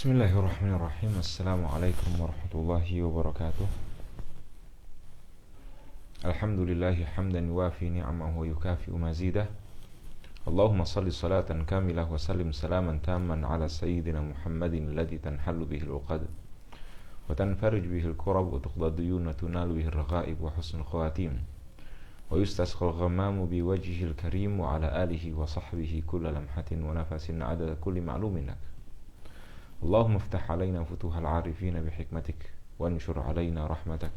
Bismillahirrahmanirrahim. Assalamualaikum warahmatullahi wabarakatuh. Alhamdulillahi hamdan yuwafi ni'amahu wa yukafi'u mazidah. Allahumma salli salatan kamilah wa sallim salaman tamman ala sayyidina Muhammadin alladhi tanhallu bihi al-uqad wa tanfarij bihi al-kurab wa tuqda duyun wa tunalu bihi al-raghaib wa husnul khawatim wa yustasqa al-ghamamu bi wajhihi al-karim wa ala alihi wa sahbihi kulla lamhatin wa nafasin adada kulli ma'lumin lak. اللهم افتح علينا فتوح العارفين بحكمتك وانشر علينا رحمتك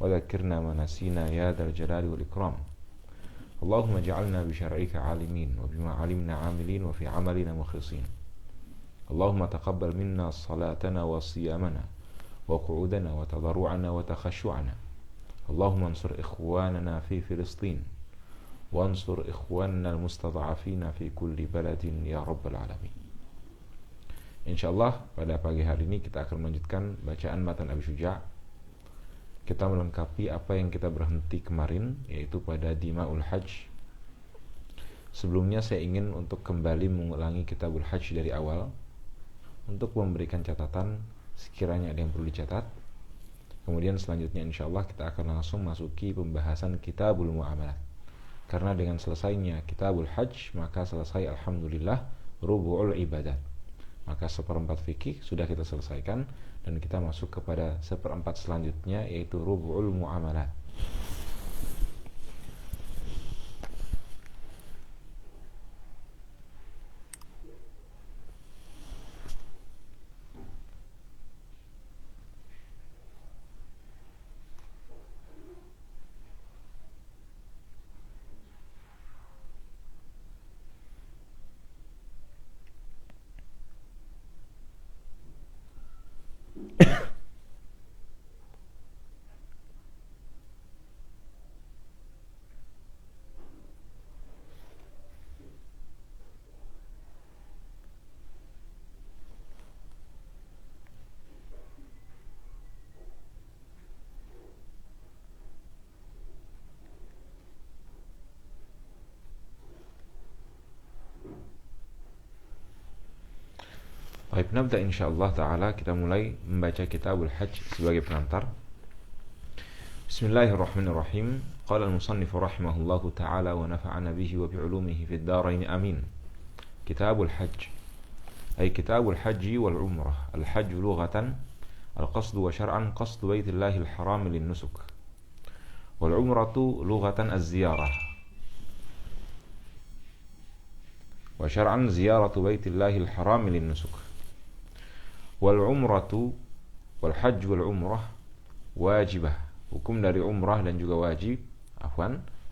وذكرنا ما نسينا يا ذا الجلال والإكرام. اللهم اجعلنا بشرعك عالمين وبما علمنا عاملين وفي عملنا مخلصين. اللهم تقبل منا صلاتنا وصيامنا وقعودنا وتضرعنا وتخشعنا. اللهم انصر إخواننا في فلسطين وانصر إخواننا المستضعفين في كل بلد يا رب العالمين. InsyaAllah pada pagi hari ini kita akan melanjutkan bacaan matan Abi Syuja'. Kita melengkapi apa yang kita berhenti kemarin, yaitu pada Dima'ul Hajj. Sebelumnya saya ingin untuk kembali mengulangi Kitabul Hajj dari awal, untuk memberikan catatan sekiranya ada yang perlu dicatat. Kemudian selanjutnya InsyaAllah kita akan langsung masuki pembahasan Kitabul Mu'amalat. Karena dengan selesainya Kitabul Hajj, maka selesai Alhamdulillah rubu'ul ibadat. Maka seperempat fikih sudah kita selesaikan dan kita masuk kepada seperempat selanjutnya, yaitu rubu'ul mu'amalat. Baik, nabda insyaallah ta'ala. Kita mulai membaca Kitabul Hajj sebagai pengantar. Bismillahirrahmanirrahim. Qala al-musannif rahimahullahu ta'ala wa nafa'ana bihi wa bi'ulumihi fid darain amin. Kitabul Hajj ay Kitabul Hajji wal Umrah. Al-Hajj lughatan al-qasd wa syar'an qasd baitillahil haram lin-nusuk. Wal umratu lughatan az-ziyarah. Wa syar'an ziyaratu baitillahil haram lin-nusuk. Wal umratu wal hajj wal umrah wajibah. Hukum dari umrah dan juga wajib,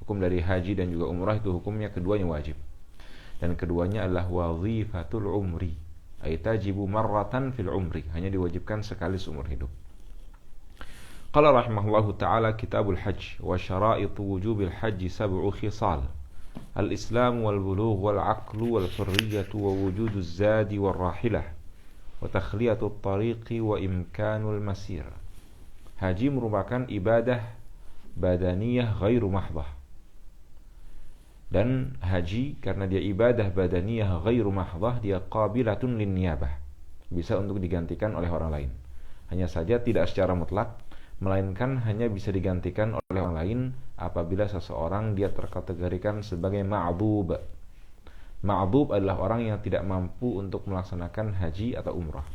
hukum dari haji dan juga umrah itu hukumnya keduanya wajib. Dan keduanya adalah wazifatul umri, ay tajibu marratan fil umri, hanya diwajibkan sekali seumur hidup. Qala rahimahullahu ta'ala Kitabul Hajj wa syara'itu wujubil hajj sab'u khisal. Al-islam wal bulugh wal aqlu wal hurriyatu wa wujuduz zadi wal rahilah wa takhliyatut tariqi wa imkanul masir. Haji merupakan ibadah badaniyah ghairu mahdah. Dan haji karena dia ibadah badaniyah ghairu mahdah, dia qabilatun lin niyabah, bisa untuk digantikan oleh orang lain. Hanya saja tidak secara mutlak, melainkan hanya bisa digantikan oleh orang lain apabila seseorang dia terkategorikan sebagai ma'dhub. Ma'dhub adalah orang yang tidak mampu untuk melaksanakan haji atau umrah.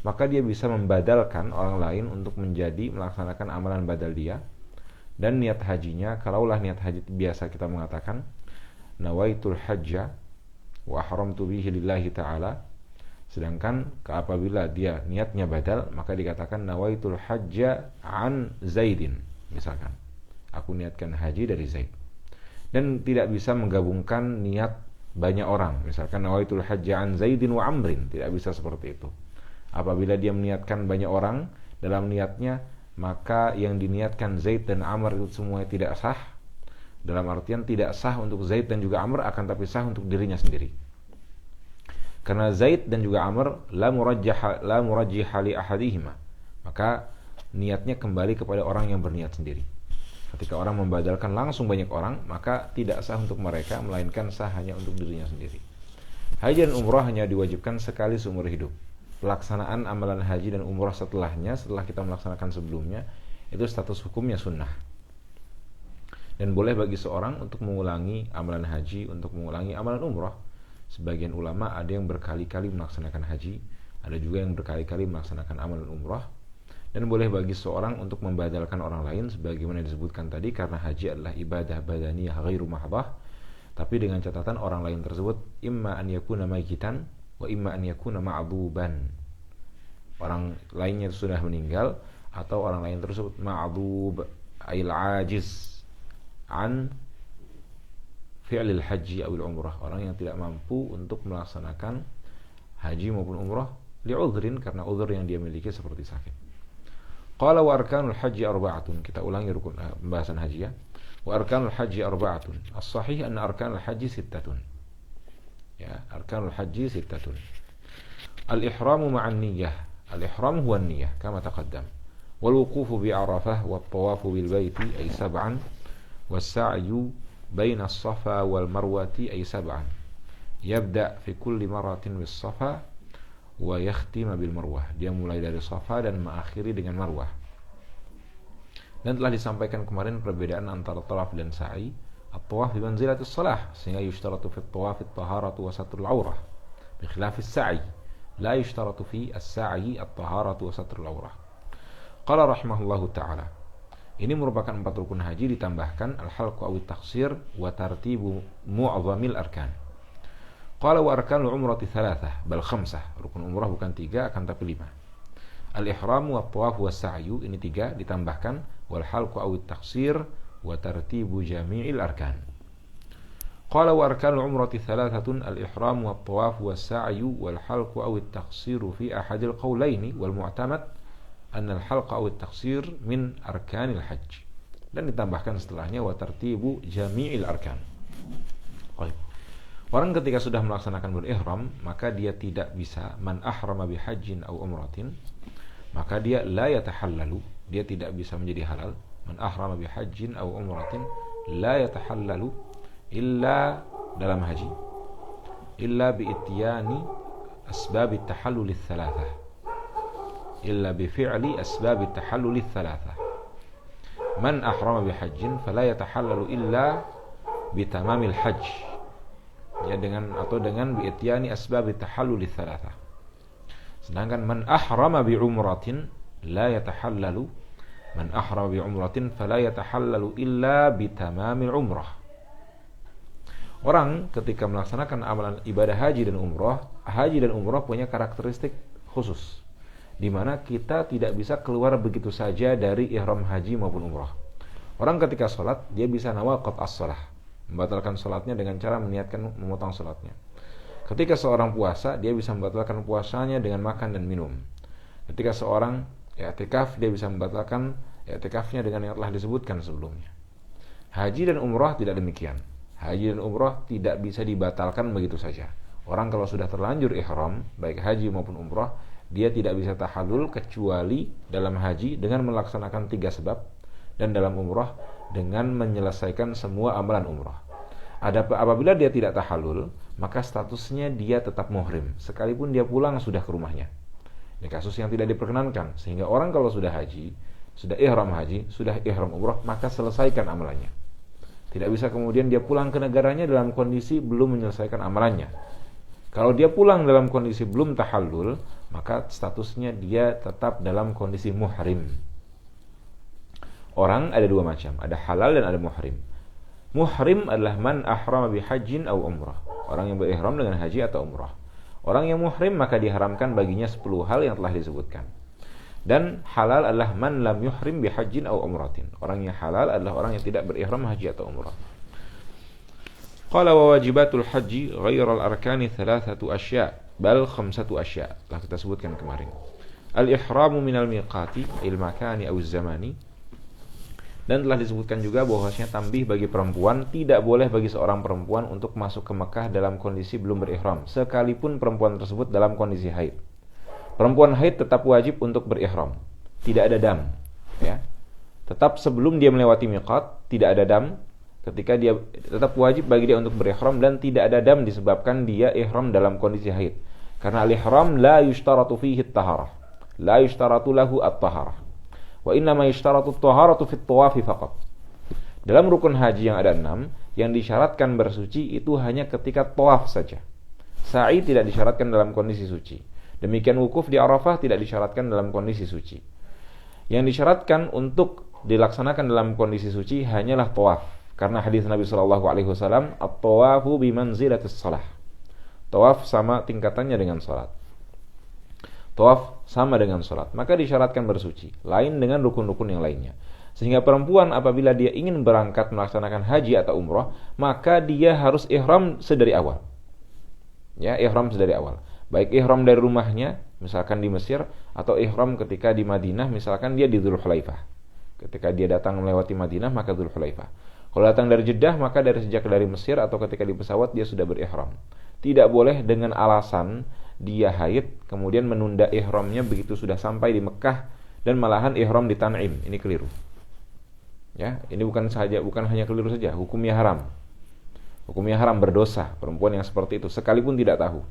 Maka dia bisa membadalkan orang lain untuk menjadi melaksanakan amalan badal dia. Dan niat hajinya, kalaulah niat haji biasa kita mengatakan nawaitul hajja wa ahramtu bihi lillahi ta'ala. Sedangkan apabila dia niatnya badal, maka dikatakan nawaitul hajja an Zaidin. Misalkan, aku niatkan haji dari Zaid. Dan tidak bisa menggabungkan niat banyak orang, misalkan nawaitul hajja an Zaidin wa Amrin, tidak bisa seperti itu. Apabila dia meniatkan banyak orang dalam niatnya, maka yang diniatkan Zaid dan Amr itu semuanya tidak sah. Dalam artian tidak sah untuk Zaid dan juga Amr, akan tapi sah untuk dirinya sendiri. Karena Zaid dan juga Amr la murajjiha li ahadihima, maka niatnya kembali kepada orang yang berniat sendiri. Ketika orang membadalkan langsung banyak orang, maka tidak sah untuk mereka, melainkan sah hanya untuk dirinya sendiri. Haji dan umrah hanya diwajibkan sekali seumur hidup. pelaksanaan amalan haji dan umrah setelahnya, setelah kita melaksanakan sebelumnya, itu status hukumnya sunnah. Dan boleh bagi seorang untuk mengulangi amalan haji, untuk mengulangi amalan umrah. Sebagian ulama ada yang berkali-kali melaksanakan haji, ada juga yang berkali-kali melaksanakan amalan umrah. Dan boleh bagi seorang untuk membadalkan orang lain, sebagaimana disebutkan tadi, karena haji adalah ibadah badaniyah ghairu mahdhah, tapi dengan catatan orang lain tersebut imma an yakuna mayyitan wa imma an yakuna ma'duban. Orang lainnya sudah meninggal atau orang lain tersebut ma'dub ail ajiz an fi'lil haji awil umrah, orang yang tidak mampu untuk melaksanakan haji maupun umrah li'udhrin, karena udhur yang dia miliki seperti sakit. Qala wa arkanul haji arba'atun. Kita ulangi rukun pembahasan haji ya. Wa arkanul haji arba'atun. As-sahih anna arkanul haji sittatun. Ya, arkanul haji sittatun. Al-ihramu ma'an niyyah. Al-ihram huwa an-niyyah kama taqaddam. Wal wuqufu bi Arafah wat tawafu bil baiti ay sab'an. Was sa'yu baina as-Safa wal Marwati ay sab'an. Yabda fi kulli maratin bis Safa wa yakhtima bil Marwah. Dia mulai dari Safa dan mengakhiri dengan Marwah. Dan telah disampaikan kemarin perbedaan antara tawaf dan sa'i. At-tawaf bi manzilatis shalah, sehingga yushtaratu fi at-tawaf at-taharatu wa satrul aurah, bi khilaf as-sa'i. La yushtaratu fi as-sa'i at-taharatu wa satrul aurah. Qala rahimahullahu ta'ala. Ini merupakan 4 rukun haji ditambahkan al-halqu aw at-taqsir wa tartibu mu'dhamil arkan. Qala wa arkanul umrati thalathah bal khamsah. Rukun umrah bukan 3 akan tapi 5. Al-ihramu wat tawaf was sa'yu, ini 3 ditambahkan wal halqu aw at-taqsir wa tartibu jami'il arkan. Qala wa arkanul umrati thalathatun al-ihramu wat tawaf was sa'yu wal halqu aw at-taqsir fi ahadil qawlaini wal mu'tamad anna al-halqa aw at-taqsir min arkanil hajj. Dan ditambahkan setelahnya wa tartibu jami'il arkan. Baik. Orang ketika sudah melaksanakan berihram, maka dia tidak bisa man ahrama bihajjin aw umratin, maka dia la yatahallalu, dia tidak bisa menjadi halal. Man ahrama bihajjin aw umratin la yatahallalu illa dalam haji illa bi ityani asbab at-tahallul ats-tsalatsah, illa bi fi'li asbab at-tahallul ats-tsalatsah. Man ahrama bihajjin fala yatahallalu illa bi tamamil hajj, ya dengan bi'ityani asbab at-tahallul ats-tsalatsah. Sedangkan man ahrama bi umratin la yatahallalu, man ahrama bi umratin fala yatahallalu illa bi tamamil umrah. Orang ketika melaksanakan amalan ibadah haji dan umrah punya karakteristik khusus, di mana kita tidak bisa keluar begitu saja dari ihram haji maupun umrah. Orang ketika sholat, dia bisa nawaqat as-shalah, membatalkan sholatnya dengan cara meniatkan memotong sholatnya. Ketika seorang puasa, dia bisa membatalkan puasanya dengan makan dan minum. Ketika seorang i'tikaf, dia bisa membatalkan i'tikafnya dengan yang telah disebutkan sebelumnya. Haji dan umrah tidak demikian. Haji dan umrah tidak bisa dibatalkan begitu saja. Orang kalau sudah terlanjur ihram, baik haji maupun umrah, dia tidak bisa tahallul kecuali dalam haji dengan melaksanakan 3 sebab, dan dalam umrah dengan menyelesaikan semua amalan umrah. Apabila dia tidak tahallul, maka statusnya dia tetap muhrim, sekalipun dia pulang sudah ke rumahnya. Ini kasus yang tidak diperkenankan, sehingga orang kalau sudah haji, sudah ihram haji, sudah ihram umrah, maka selesaikan amalannya. Tidak bisa kemudian dia pulang ke negaranya dalam kondisi belum menyelesaikan amalannya. Kalau dia pulang dalam kondisi belum tahallul, maka statusnya dia tetap dalam kondisi muhrim. Orang ada 2 macam, ada halal dan ada muhrim. Muhrim adalah man ahrama bihajjin aw umrah, orang yang berihram dengan haji atau umrah. Orang yang muhrim maka diharamkan baginya 10 hal yang telah disebutkan. Dan halal adalah man lam yuhrim bihajjin aw umratin, orang yang halal adalah orang yang tidak berihram haji atau umrah. Qala wa wajibatul haji ghairal arkani 3 asya' bal 5 asya'. Telah kita sebutkan kemarin. Al-ihramu minal miqati il makani aw zamani. Dan telah disebutkan juga bahwasanya tambih bagi perempuan, tidak boleh bagi seorang perempuan untuk masuk ke Mekah dalam kondisi belum berihram, sekalipun perempuan tersebut dalam kondisi haid. Perempuan haid tetap wajib untuk berihram, tidak ada dam, ya. Tetap sebelum dia melewati miqat tidak ada dam, ketika dia tetap wajib bagi dia untuk berihram, dan tidak ada dam disebabkan dia ihram dalam kondisi haid. Karena al-ihram la yushtaratu fihi at-taharah. La yushtaratu lahu at-taharah. Wa inna ma yushtaratu at-taharatu fi at-tawafi faqat. Dalam rukun haji yang ada 6, yang disyaratkan bersuci itu hanya ketika tawaf saja. Sa'i tidak disyaratkan dalam kondisi suci. Demikian wukuf di Arafah tidak disyaratkan dalam kondisi suci. Yang disyaratkan untuk dilaksanakan dalam kondisi suci hanyalah tawaf. Karena hadis Nabi SAW, at-tawafu bimanzilatis salah. Tawaf sama tingkatannya dengan salat. Tawaf sama dengan salat. Maka disyaratkan bersuci. Lain dengan rukun-rukun yang lainnya. Sehingga perempuan apabila dia ingin berangkat melaksanakan haji atau umrah, maka dia harus ihram sedari awal. Ya, ihram sedari awal. Baik ihram dari rumahnya, misalkan di Mesir, atau ihram ketika di Madinah, misalkan dia di Dzulhulaifah. Ketika dia datang melewati Madinah, maka Dzulhulaifah. Kalau datang dari Jeddah, maka sejak dari Mesir atau ketika di pesawat dia sudah berihram. Tidak boleh dengan alasan dia haid, kemudian menunda ihramnya begitu sudah sampai di Mekah dan malahan ihram di Tan'im. Ini keliru. Ya, ini bukan hanya keliru saja, hukumnya haram. Hukumnya haram, berdosa perempuan yang seperti itu sekalipun tidak tahu.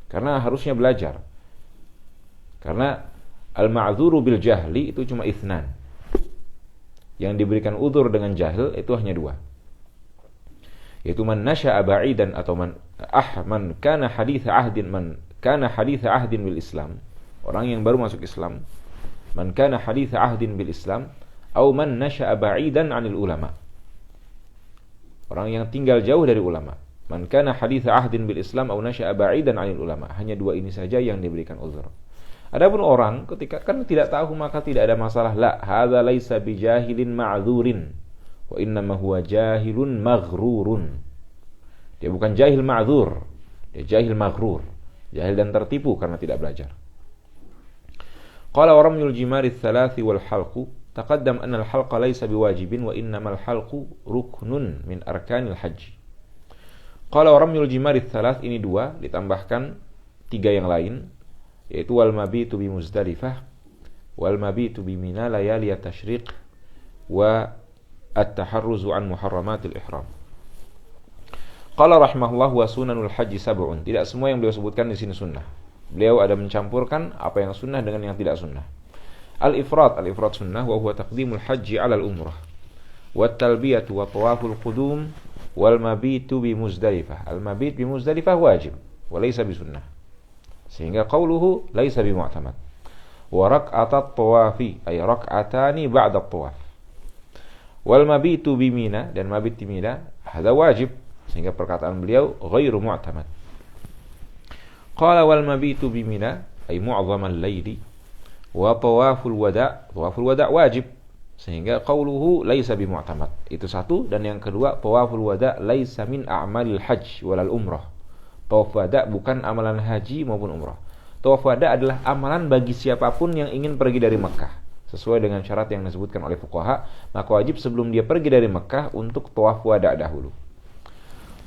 Karena harusnya belajar. Karena al-ma'dzuru bil jahli itu cuma itsnan. Yang diberikan udzur dengan jahil itu hanya 2. Yaitu man nasya'a ba'idan atau man kana haditha ahdin bil Islam. Orang yang baru masuk Islam. Man kana haditha ahdin bil Islam atau man nasya'a ba'idan 'anil ulama. Orang yang tinggal jauh dari ulama. Man kana haditha ahdin bil Islam atau nasya'a ba'idan 'anil ulama. Hanya 2 ini saja yang diberikan uzur. Adapun orang ketika kan tidak tahu maka tidak ada masalah. La, hadza laisa bijahilin ma'dzurin. Wa innama huwa jahilun maghrurun. Dia bukan jahil ma'dzur, dia jahil maghrur. Jahil dan tertipu karena tidak belajar. Qala wa ramyul jimari ats-tsalathi wal halqu taqaddam anna al-halqa laysa biwajibin wa innamal halqu ruknun min arkanil haji. Qala wa ramyul jimari ats-tsalath, ini 2 ditambahkan 3 yang lain, yaitu wal mabitu bi Muzdalifah wal mabitu bi Mina layali at-tasyriq wa at-taharruzu an muharramatil ihram. Qala rahimahullah wa sunanul haji sab'un. Tidak semua yang beliau sebutkan di sini sunnah. Beliau ada mencampurkan apa yang sunnah dengan yang tidak sunnah. Al-ifrat sunnah wa huwa taqdimul haji 'ala al-umrah. Wat talbiyatu wa tawaful qudum wal mabitu bi Muzdalifah. Al-mabit bi Muzdalifah wajib wa laysa bi sunnah. Sehingga qauluhu laysa bi mu'tamad. Wa rak'atat tawafi ay rak'atani ba'da at-tawaf. Wal mabitu bi Mina, dan mabit di Mina hadza wajib. Sehingga perkataan beliau ghairu mu'tamad. Qala wal mabitu bi Mina ay mu'azzamal laili wa tawaful wada' wajib. Sehingga qauluhu laisa bi mu'tamad. Itu satu, dan yang kedua tawaful wada' laisa min a'malil hajj walal umrah. Tawaf wada' bukan amalan haji maupun umrah. Tawaf wada' adalah amalan bagi siapapun yang ingin pergi dari Mekah. Sesuai dengan syarat yang disebutkan oleh fuqaha, maka wajib sebelum dia pergi dari Mekah untuk tawaf wada' dahulu.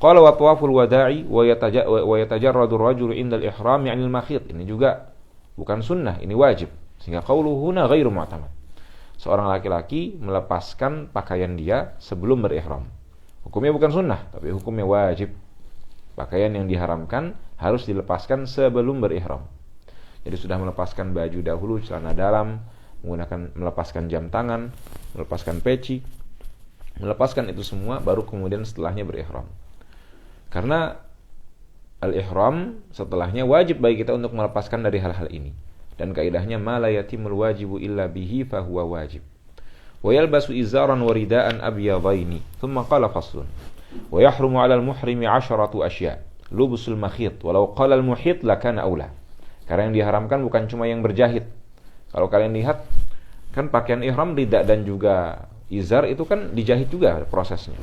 Qala wa tawaful wada'i wa yatajarradu ar-rajulu 'inda al-ihram 'anil makhit. Ini juga bukan sunnah, ini wajib. Sehingga qauluhu huna ghairu mu'tamad. Seorang laki-laki melepaskan pakaian dia sebelum berihram. Hukumnya bukan sunnah, tapi hukumnya wajib. Pakaian yang diharamkan harus dilepaskan sebelum berihram. Jadi sudah melepaskan baju dahulu, celana dalam, melepaskan jam tangan, melepaskan peci, melepaskan itu semua baru kemudian setelahnya berihram. Karena al-ihram setelahnya wajib bagi kita untuk melepaskan dari hal-hal ini. Dan kaidahnya ma la yatimul wajibu illa bihi fa huwa wajib. Wa yalbasu izaran wa ridaan abyadaini. Thumma qala faslun. Wa yahrumu 'ala al-muhrimi 'asharatu asya'. Lubusul makhit walau qala al-muhit lakana aula. Karena yang diharamkan bukan cuma yang berjahit. Kalau kalian lihat kan pakaian ihram rida dan juga izar itu kan dijahit juga prosesnya.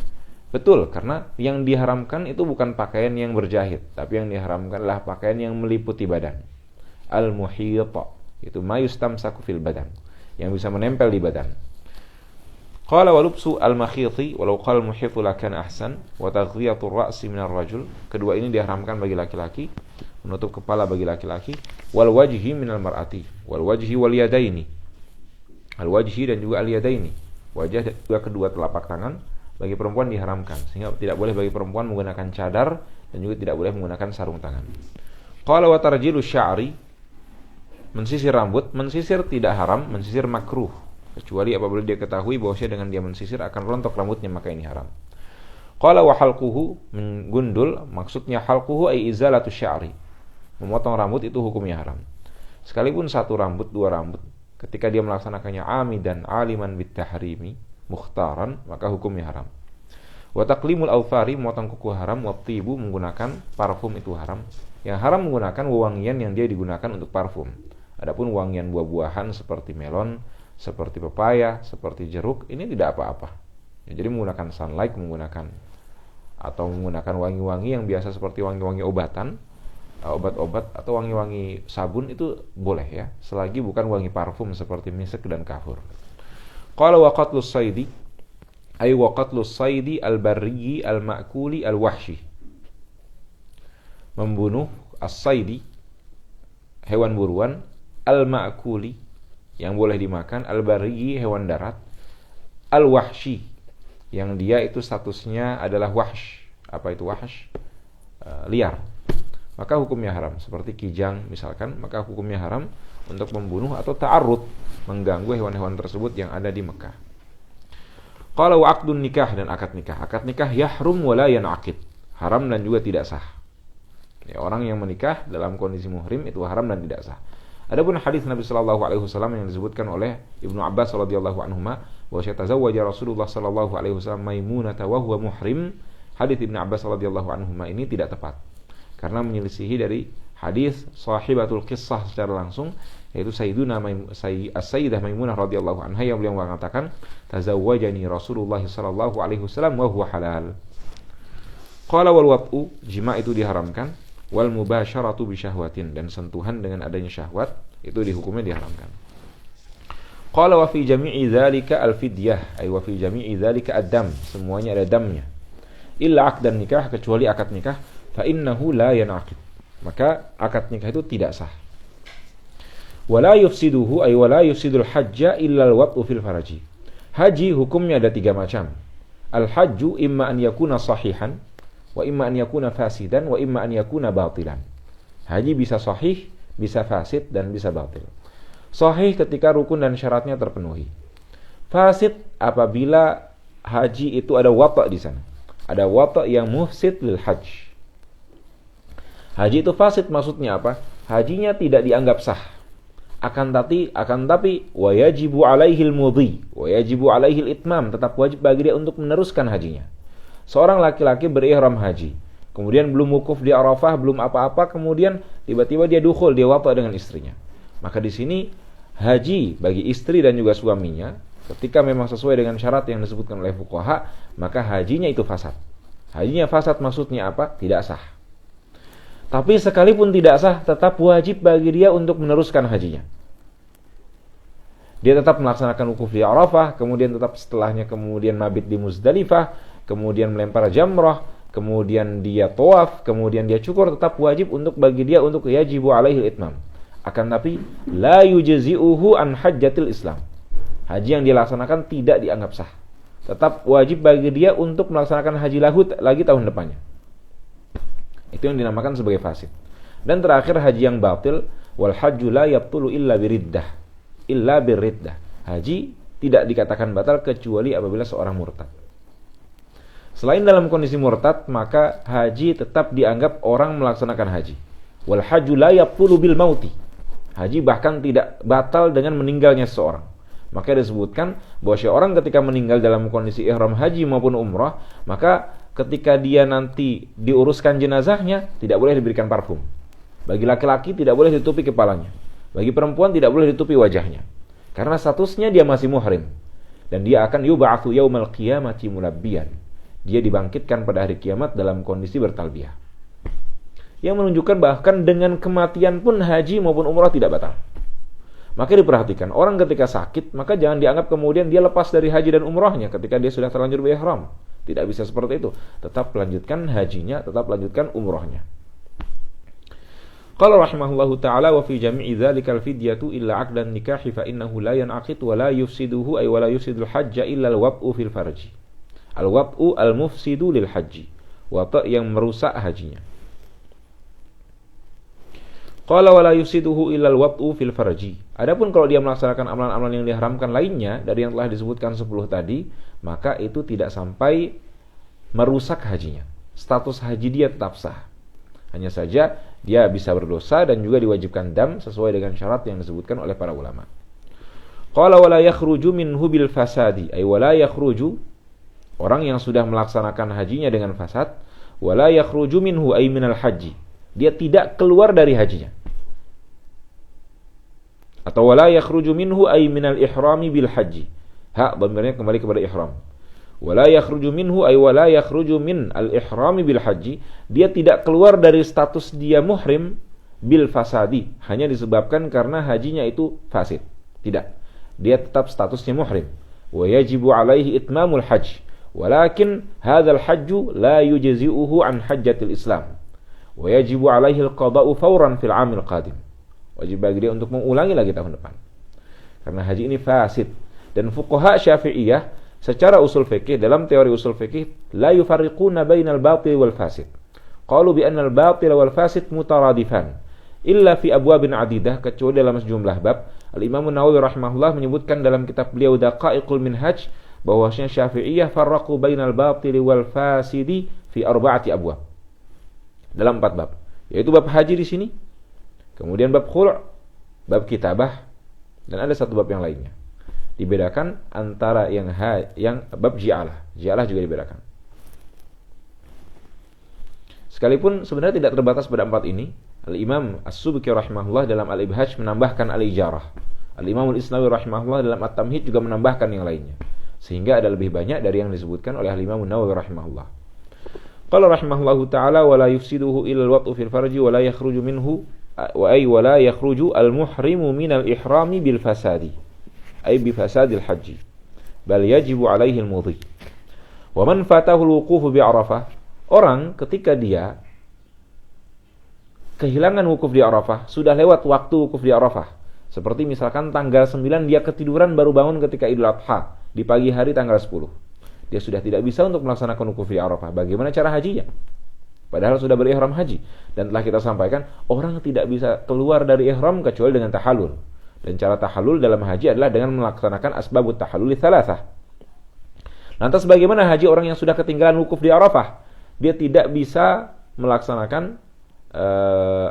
Betul, karena yang diharamkan itu bukan pakaian yang berjahit, tapi yang diharamkan adalah pakaian yang meliputi badan. Al-muhita, itu ma yustamsaku fil badan, yang bisa menempel di badan. Qala wa lubsu al-makhiti walau qala al-muhitu lakana ahsan wa taghdhiyatu ar-ra'si min ar-rajul. Kedua ini diharamkan bagi laki-laki, menutup kepala bagi laki-laki, wal wajhi min al-mar'ati, wal wajhi wal yadaini. Al-wajhi dan juga al-yadaini. Wajah dan juga kedua telapak tangan bagi perempuan diharamkan, sehingga tidak boleh bagi perempuan menggunakan cadar dan juga tidak boleh menggunakan sarung tangan. Qala wa tarjilu sya'ri, mensisir rambut, mensisir tidak haram, mensisir makruh, kecuali apabila dia ketahui bahwa dengan dia mensisir akan rontok rambutnya, maka ini haram. Qala wa halquhu, menggundul, maksudnya halquhu ay izalatu sya'ri, memotong rambut itu hukumnya haram. Sekalipun satu rambut, dua rambut, ketika dia melaksanakannya amidan aliman bit tahrimi mukhtaran, maka hukumnya haram. Wa taqlimul awfari, memotong kuku haram. Wa tibu, menggunakan parfum itu haram. Yang haram menggunakan wewangian yang dia digunakan untuk parfum. Adapun wangian buah-buahan seperti melon, seperti pepaya, seperti jeruk, ini tidak apa-apa. Ya, jadi menggunakan sunlight, menggunakan wangi-wangi yang biasa seperti wangi-wangi obatan, obat-obat atau wangi-wangi sabun itu boleh ya, selagi bukan wangi parfum seperti misek dan kafur. Qala wa qatlus saydi ay wa qatlus saydi al-barri al-ma'kuli al-wahshi, membunuh as-saydi hewan buruan, al-ma'kuli yang boleh dimakan, al-barri hewan darat, al-wahshi yang dia itu statusnya adalah wahsh. Apa itu wahsh? Liar. Maka hukumnya haram. Seperti kijang misalkan, maka hukumnya haram untuk membunuh atau ta'arrud, mengganggu hewan-hewan tersebut yang ada di Mekah. Qala wa aqdun nikah, dan akad nikah. Akad nikah yahrum wa la yanaqid, haram dan juga tidak sah. Ya, orang yang menikah dalam kondisi muhrim itu haram dan tidak sah. Adapun hadis Nabi sallallahu alaihi wasallam yang disebutkan oleh Ibnu Abbas radhiyallahu anhuma bahwa tazawwaja Rasulullah sallallahu alaihi wasallam Maimunah wa huwa muhrim, hadis Ibnu Abbas radhiyallahu anhuma ini tidak tepat karena menyelisihi dari hadis sahibatul qissah secara langsung, yaitu Sayyidah Maimunah radhiyallahu anha yang beliau mengatakan tazawwajani Rasulullah sallallahu alaihi wasallam wa huwa halal. Qala wal wat'u, jima itu diharamkan, wal mubasyaratu bi syahwatin, dan sentuhan dengan adanya syahwat itu dihukumnya diharamkan. Qala wa fi jami'i dzalika al fidyah, ay wa fi jami'i dzalika ad-dam, semuanya ada damnya. Illa aqdan nikah, kecuali akad nikah, fa innahu la yanaqid, maka akad nikah itu tidak sah. Wala yufsiduhu ay wala yufsidul hajja illa al-wat'u fil faraji. Haji hukumnya ada 3 macam. Al-hajju imma an yakuna sahihan, wa imma an yakuna fasidan, wa imma an yakuna batilan. Haji bisa sahih, bisa fasid, dan bisa batil. Sahih ketika rukun dan syaratnya terpenuhi. Fasid apabila haji itu ada wata' di sana. Ada wata' yang mufsid lil hajj. Haji itu fasid maksudnya apa? Hajinya tidak dianggap sah. Akan tapi wa yajibu alaihil mudhi, wa yajibu alaihil itmam, tetap wajib bagi dia untuk meneruskan hajinya. Seorang laki-laki berihram haji, kemudian belum wukuf di Arafah, belum apa-apa, kemudian tiba-tiba dia dukhul, dia wata dengan istrinya. Maka di sini haji bagi istri dan juga suaminya, ketika memang sesuai dengan syarat yang disebutkan oleh fuqaha, maka hajinya itu fasad. Hajinya fasad maksudnya apa? Tidak sah. Tapi sekalipun tidak sah, tetap wajib bagi dia untuk meneruskan hajinya. Dia tetap melaksanakan wukuf di Arafah, kemudian tetap setelahnya kemudian mabit di Muzdalifah, kemudian melempar jamrah, kemudian dia tawaf, kemudian dia cukur, tetap wajib untuk bagi dia untuk yajibu alaihil itmam. Akan tapi la yujzi'uhu an hajjatil Islam. Haji yang dilaksanakan tidak dianggap sah. Tetap wajib bagi dia untuk melaksanakan haji lagi tahun depannya. Itu yang dinamakan sebagai fasid. Dan terakhir haji yang batil, wal hajju la yabtulu illa birriddah. Haji tidak dikatakan batal kecuali apabila seorang murtad. Selain dalam kondisi murtad, maka haji tetap dianggap orang melaksanakan haji. Wal hajju la yabtulu bil mauti. Haji bahkan tidak batal dengan meninggalnya seseorang. Maka disebutkan bahwa seorang ketika meninggal dalam kondisi ihram haji maupun umrah, maka ketika dia nanti diuruskan jenazahnya, tidak boleh diberikan parfum. Bagi laki-laki tidak boleh ditutupi kepalanya. Bagi perempuan tidak boleh ditutupi wajahnya. Karena statusnya dia masih muhrim. Dan dia akan yub'atsu yaumal qiyamati mulabbiyan. Dia dibangkitkan pada hari kiamat dalam kondisi bertalbiyah. Yang menunjukkan bahkan dengan kematian pun haji maupun umrah tidak batal. Maka diperhatikan, orang ketika sakit, maka jangan dianggap kemudian dia lepas dari haji dan umrahnya ketika dia sudah terlanjur berihram. Tidak bisa seperti itu. Tetap lanjutkan hajinya, tetap lanjutkan umrahnya. Qala rahimahullahu ta'ala wa fi jami'i dzalikal fidyatu illa 'aqdan nikahi fa innahu la yan'aqid wa la yufsiduhu ay wa la yufsidul hajja illa al-wab'u fil farji. Al-wab'u al-mufsidu lil haji. Wata' yang merusak hajinya. Qala wala yusiduhu illal wat'u fil farji. Adapun kalau dia melaksanakan amalan-amalan yang diharamkan lainnya dari yang telah disebutkan 10 tadi, maka itu tidak sampai merusak hajinya. Status haji dia tetap sah. Hanya saja dia bisa berdosa dan juga diwajibkan dam sesuai dengan syarat yang disebutkan oleh para ulama. Qala wala yakhruju minhu bil fasadi, ay wala yakhruju, orang yang sudah melaksanakan hajinya dengan fasad, wala yakhruju minhu ay minal haji, dia tidak keluar dari hajinya. Atau wala yakhruju minhu ay minal ihrami bil haji. Dhamirnya kembali kepada ihram. Wala yakhruju minhu ay wala yakhruju min al ihrami bil haji, dia tidak keluar dari status dia muhrim bil fasadi, hanya disebabkan karena hajinya itu fasid. Tidak. Dia tetap statusnya muhrim. Wa yajibu alaihi itmamul hajj. Walakin hadzal hajju la yujzi'uhu an hajjatil Islam. Wa yajibu alaihi al-qada'u fawran fil 'amil qadim. Wajib bagi dia untuk mengulangi lagi tahun depan. Karena haji ini fasid. Dan fuqaha Syafi'iyah secara usul fikih, dalam teori usul fikih, la yufarriquna bainal batil wal fasid. Qalu bi anna al-batil wal fasid mutaradifan. Illa fi abwabin adidah, kecuali dalam sejumlah bab. Al-Imam Nawawi rahimahullah menyebutkan dalam kitab beliau Daqaiqul Minhaj bahwasanya Syafi'iyah farraqu bainal batil wal fasidi fi arba'ati abwab. Dalam 4 bab. Yaitu bab haji di sini, kemudian bab khul', bab kitabah, dan ada 1 bab yang lainnya. Dibedakan antara yang bab ji'alah. Ji'alah juga dibedakan. Sekalipun sebenarnya tidak terbatas pada 4 ini, Al-Imam As-Subki rahimahullah dalam Al-Ibhaj menambahkan Al-Ijarah. Al-Imam Al-Isnawi rahimahullah dalam At-Tamhid juga menambahkan yang lainnya. Sehingga ada lebih banyak dari yang disebutkan oleh Al-Imam Nawawi rahimahullah. Qala rahimahullahu ta'ala wa la yufsiduhu illa al-wat'u fil farji wa la yakhruju minhu wa la yakhruju al-muhrimu min al-ihrami bil fasadi. Ay bi fasadil haji. Bal yajibu alaihi al-mudhi. Wa man fatahu al-wuquf bi Arafah, orang ketika dia kehilangan wukuf di Arafah, sudah lewat waktu wukuf di Arafah. Seperti misalkan tanggal 9 dia ketiduran baru bangun ketika Idul Adha, di pagi hari tanggal 10. Dia sudah tidak bisa untuk melaksanakan wukuf di Arafah. Bagaimana cara hajinya? Padahal sudah berihram haji. Dan telah kita sampaikan, orang tidak bisa keluar dari ihram kecuali dengan tahallul. Dan cara tahallul dalam haji adalah dengan melaksanakan asbabut tahalluli thalathah. Lantas bagaimana haji orang yang sudah ketinggalan wukuf di Arafah? Dia tidak bisa melaksanakan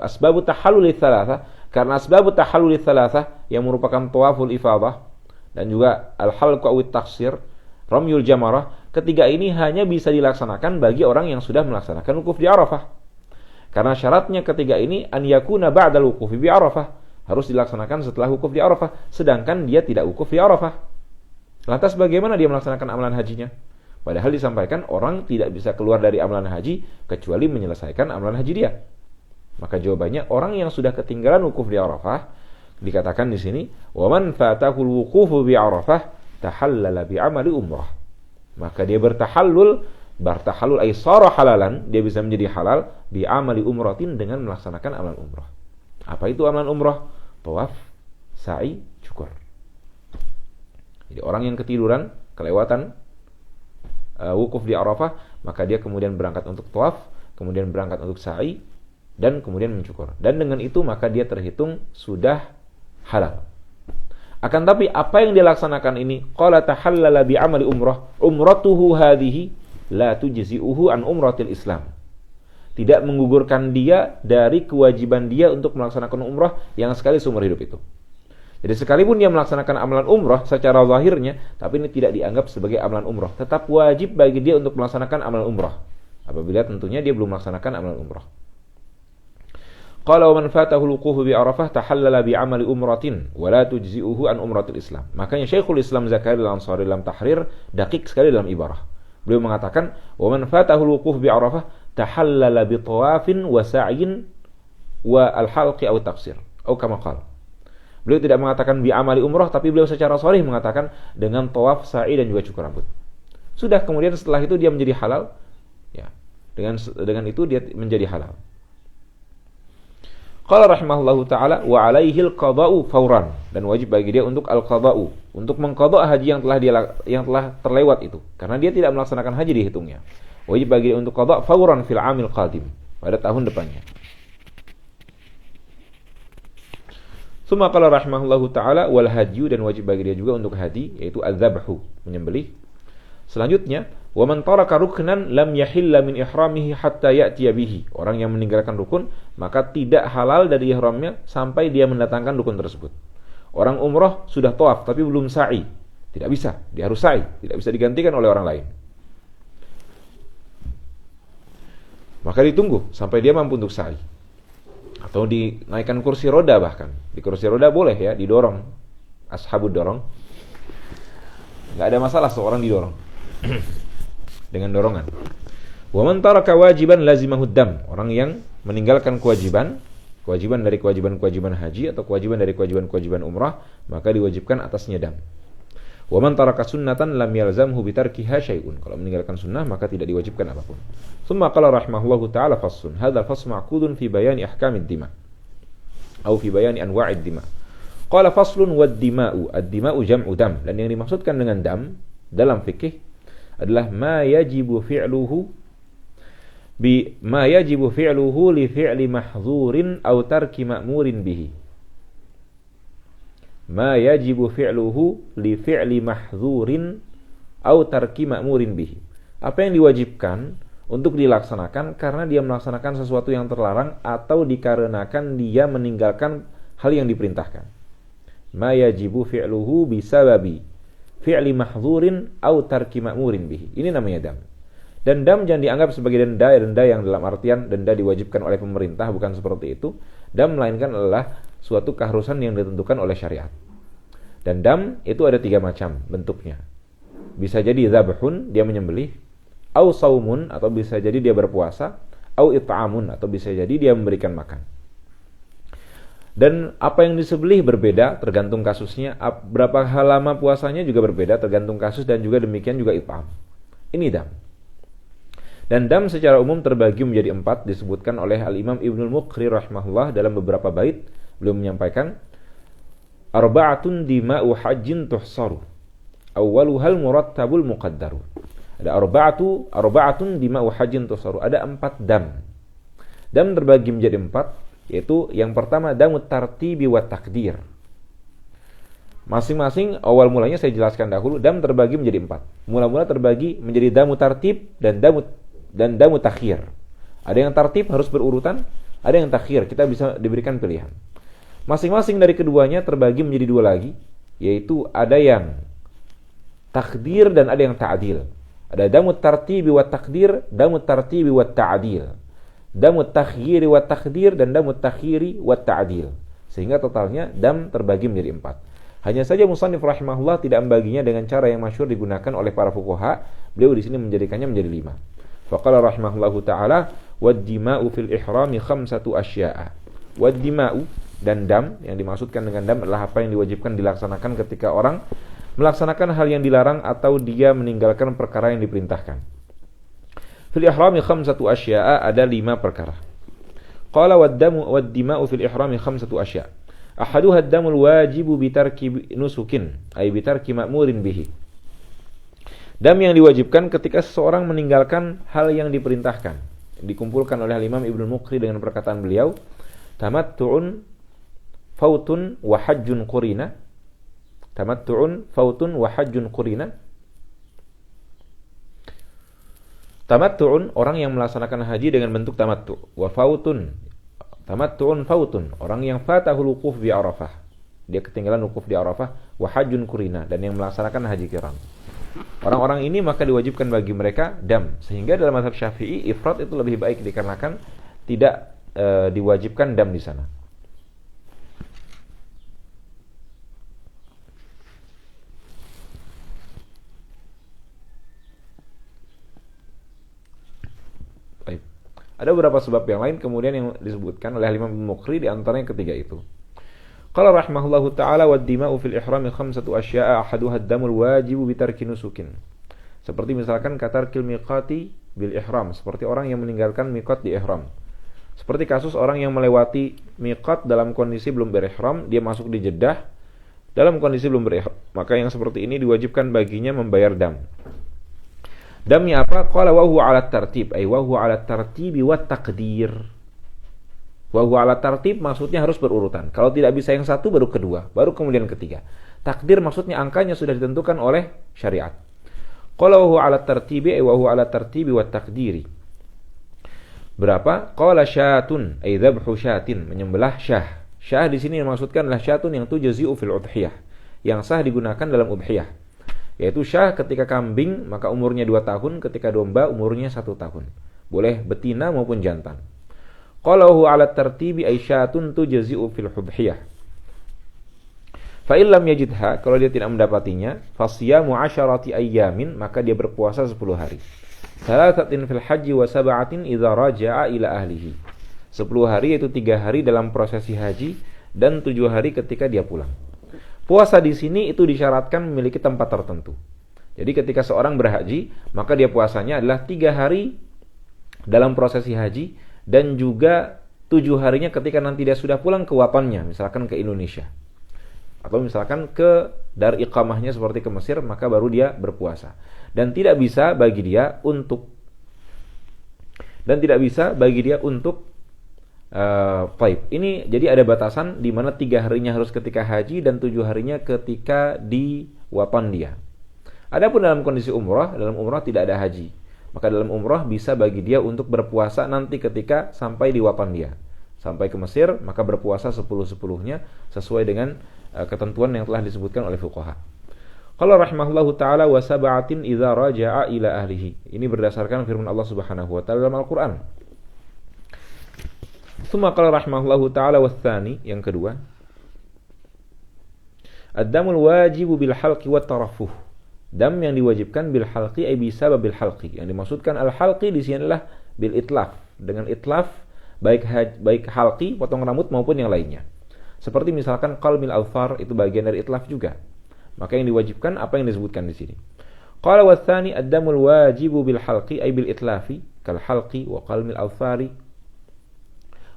asbabut tahalluli thalathah, karena asbabut tahalluli thalathah yang merupakan tawaful ifadah dan juga al-halq aw at-taqsir, ramyul jamarah, ketiga ini hanya bisa dilaksanakan bagi orang yang sudah melaksanakan wukuf di Arafah. Karena syaratnya ketiga ini an yakuna ba'dal wuqufi bi Arafah, harus dilaksanakan setelah wukuf di Arafah, sedangkan dia tidak wukuf di Arafah. Lantas bagaimana dia melaksanakan amalan hajinya? Padahal disampaikan orang tidak bisa keluar dari amalan haji kecuali menyelesaikan amalan haji dia. Maka jawabannya, orang yang sudah ketinggalan wukuf di Arafah, dikatakan di sini, wa man fatahul wuqufu bi Arafah tahallala bi amali umrah. Maka dia bertahallul ay sara halalan, dia bisa menjadi halal bi amali umratin, dengan melaksanakan amalan umrah. Apa itu amalan umrah? Tawaf, sa'i, cukur. Jadi orang yang ketiduran, kelewatan wukuf di Arafah, maka dia kemudian berangkat untuk tawaf, kemudian berangkat untuk sa'i, dan kemudian mencukur. Dan dengan itu maka dia terhitung sudah halal. Akan tapi apa yang dia laksanakan ini, qala tahallala bi amali umrah, umratuhu hadhihi la tujzi'uhu an umratil Islam. Tidak menggugurkan dia dari kewajiban dia untuk melaksanakan umrah yang sekali seumur hidup itu. Jadi sekalipun dia melaksanakan amalan umrah secara zahirnya, tapi ini tidak dianggap sebagai amalan umrah. Tetap wajib bagi dia untuk melaksanakan amalan umrah, apabila tentunya dia belum melaksanakan amalan umrah. Qala wa man fatahu al-wuqufu bi Arafah tahallala bi amali umratin wa la tujzi'uhu an umratil Islam. Makanya Syekhul Islam Zakaria al-Ansari dalam Tahrir daqiq sekali dalam ibarah. Beliau mengatakan, wa man fatahu al-wuquf bi Arafah tahallala bi tawafin wa sa'yin wa al-halqi aw taqsir. Atau kama qala. Beliau tidak mengatakan bi amali umrah, tapi beliau secara sharih mengatakan dengan tawaf, sa'i dan juga cukur rambut. Sudah, kemudian setelah itu dia menjadi halal. Ya. Dengan itu dia menjadi halal. Qala rahimahullahu ta'ala wa alaihi al-qada'u fawran, dan wajib bagi dia untuk al-qada'u, untuk mengqada' haji yang telah terlewat itu, karena dia tidak melaksanakan haji dihitungnya. Wajib bagi dia untuk qada' fawran fil 'amil qadim, pada tahun depannya. Tsumma qala rahimahullahu taala wal hadyu, dan wajib bagi dia juga untuk hadi, yaitu adzabhu, menyembelih. Selanjutnya, wa man taraka ruknan lam yahilla min ihramihi hatta ya'tiya bihi. Orang yang meninggalkan rukun maka tidak halal dari ihramnya sampai dia mendatangkan rukun tersebut. Orang umrah sudah tawaf tapi belum sa'i, tidak bisa, dia harus sa'i, tidak bisa digantikan oleh orang lain. Maka ditunggu sampai dia mampu untuk sa'i. Atau dinaikkan kursi roda, bahkan di kursi roda boleh ya, didorong, ashabud dorong, nggak ada masalah seorang didorong dengan dorongan. Wa man taraka wajiban lazimahud dam. Orang yang meninggalkan kewajiban dari kewajiban haji atau kewajiban dari kewajiban umrah, maka diwajibkan atasnya dam. Wa man taraka sunnatan lam yalzamhu bitarkiha syai'un. Kalau meninggalkan sunnah maka tidak diwajibkan apapun. Tsumma qala rahimahullahu taala fassun. Hadzal fasl ma'qudun fi bayani ahkamid dima. Atau fi bayani anwa'id dima. Qala faslun wad dima'u. Ad-dima'u jam'u dam. Dan yang dimaksudkan dengan dam dalam fikih adalah ma yajibu fi'luhu li fi'li mahzurin aw tarki ma'murin bihi. Ma yajibu fi'luhu li fi'li mahzurin aw tarki ma'murin bihi. Apa yang diwajibkan untuk dilaksanakan karena dia melaksanakan sesuatu yang terlarang atau dikarenakan dia meninggalkan hal yang diperintahkan. Ma yajibu fi'luhu bisababi fi'li mahzurin aw tarki ma'murin bihi. Ini namanya dam. Dan dam jangan dianggap sebagai denda yang dalam artian denda diwajibkan oleh pemerintah, bukan seperti itu. Dam melainkan adalah suatu keharusan yang ditentukan oleh syariat. Dan dam itu ada 3 macam bentuknya. Bisa jadi zabhun, dia menyembelih, au saumun, atau bisa jadi dia berpuasa, au it'amun, atau bisa jadi dia memberikan makan. Dan apa yang disembelih berbeda tergantung kasusnya, berapa lama puasanya juga berbeda tergantung kasus, dan juga demikian juga it'am. Ini dam. Dan dam secara umum terbagi menjadi 4, disebutkan oleh Al-Imam Ibnul Muqri rahimahullah dalam beberapa bait. Beliau menyampaikan arba'atun dima'u hajjin tuhsaru awwaluhal murattabul muqaddaru. Ada arba'atun dima'u hajjin tuhsaru. Ada 4 dam. Dam terbagi menjadi 4, yaitu yang pertama damut tartibi wa takdir. Masing-masing awal mulanya saya jelaskan dahulu. Dam terbagi menjadi 4. Mula-mula terbagi menjadi damu tartib dan damu takhir. Ada yang tartib harus berurutan, ada yang takhir, kita bisa diberikan pilihan. Masing-masing dari keduanya terbagi menjadi 2 lagi, yaitu ada yang takdir dan ada yang ta'dil. Ada damu tartibi wa takdir, damu tartibi wa ta'dil, damu takhiri wa takdir, dan damu takhiri wa ta'dil. Sehingga totalnya dam terbagi menjadi 4. Hanya saja musannif rahimahullah tidak membaginya dengan cara yang masyhur digunakan oleh para fuqaha. Beliau di sini menjadikannya menjadi 5. Faqala rahimahullahu taala wad-dima'u fil ihrami 5 asya'a. Wad-dima'u, dan dam, yang dimaksudkan dengan dam adalah apa yang diwajibkan dilaksanakan ketika orang melaksanakan hal yang dilarang atau dia meninggalkan perkara yang diperintahkan. Fil ihrami 5 asya'a, ada 5 perkara. Qala wad-dima'u fil ihrami 5 asya'a. Ahaduha ad-damul wajibu bitarki nusukin, ay bitarki ma'murin bihi. Dam yang diwajibkan ketika seseorang meninggalkan hal yang diperintahkan. Dikumpulkan oleh Imam Ibnu Muqri dengan perkataan beliau, tamattu'un fautun wa hajjun qurina. Tamattu'un fautun wa hajjun qurina. Tamattu'un, orang yang melaksanakan haji dengan bentuk tamattu'. Wa fautun, tamattu'un fautun, orang yang fatahul wuquf bi Arafah, dia ketinggalan wukuf di Arafah. Wa hajjun qurina, dan yang melaksanakan haji qiran. Orang-orang ini maka diwajibkan bagi mereka dam. Sehingga dalam mazhab Syafi'i ifrad itu lebih baik dikarenakan tidak diwajibkan dam di sana. Baik. Ada beberapa sebab yang lain kemudian yang disebutkan oleh Imam Ibnu Muqri, di antaranya ketiga itu. Qala rahimahullahu ta'ala wad-dima'u fil ihrami 5 asya'a ahaduha ad-damul wajibu bitarki nusukin. Seperti misalkan katarkil miqati bil ihram, seperti orang yang meninggalkan miqat di ihram. Seperti kasus orang yang melewati miqat dalam kondisi belum berihram, dia masuk di Jeddah dalam kondisi belum berihram, maka yang seperti ini diwajibkan baginya membayar dam. Damnya apa? Qala wa huwa 'ala tartib, ay wa huwa 'ala tartibi wat taqdir. Wa huwa ala tartib maksudnya harus berurutan. Kalau tidak bisa yang satu baru kedua, baru kemudian ketiga. Takdir maksudnya angkanya sudah ditentukan oleh syariat. Qala wa huwa ala tartibi wa huwa ala tartibi wa takdiri. Berapa? Qala syatun ay dzabhu syatin, menyembelih syah. Syah di sini dimaksudkan adalah syatun yang tujzi'u fil udhiyah, yang sah digunakan dalam udhiyah. Yaitu syah ketika kambing maka umurnya 2 tahun, ketika domba umurnya 1 tahun. Boleh betina maupun jantan. Qalahu ala tartibi ay syatun tujzi'u fil udhiyah. Fa illam yajidha, kalau dia tidak mendapatinya, fasiyamu 'asharati ayyamin, maka dia berpuasa 10 hari. Thalathatin fil haji wa sab'atin idza raja'a ila ahlihi. 10 hari yaitu 3 hari dalam prosesi haji dan 7 hari ketika dia pulang. Puasa di sini itu disyaratkan memiliki tempat tertentu. Jadi ketika seorang berhaji, maka dia puasanya adalah 3 hari dalam prosesi haji dan juga 7 harinya ketika nanti dia sudah pulang ke watannya, misalkan ke Indonesia. Atau misalkan ke dar iqamahnya seperti ke Mesir, maka baru dia berpuasa. Dan tidak bisa bagi dia untuk ini jadi ada batasan di mana 3 harinya harus ketika haji dan 7 harinya ketika di watan dia. Adapun dalam kondisi umrah, dalam umrah tidak ada haji. Maka dalam umrah bisa bagi dia untuk berpuasa nanti ketika sampai di watan dia. Sampai ke Mesir, maka berpuasa 10-10-nya sesuai dengan ketentuan yang telah disebutkan oleh fuqaha. Qala rahimahullahu taala wa sab'atin idza raja'a ila ahlihi. Ini berdasarkan firman Allah Subhanahu wa taala dalam Al-Qur'an. Tsumma qala rahimahullahu taala watsani, yang kedua, ad-damul wajibu bil halqi wat tarafuh. Dam yang diwajibkan bil halqi ay bi sababil halqi. Yang dimaksudkan al halqi di sini adalah bil itlaf, dengan itlaf baik halqi potong rambut maupun yang lainnya. Seperti misalkan qalmil alfar itu bagian dari itlaf juga. Maka yang diwajibkan apa yang disebutkan di sini. Qala wa tsani ad-damul wajibu bil halqi ay bil itlafi kal halqi wa qalmil alfari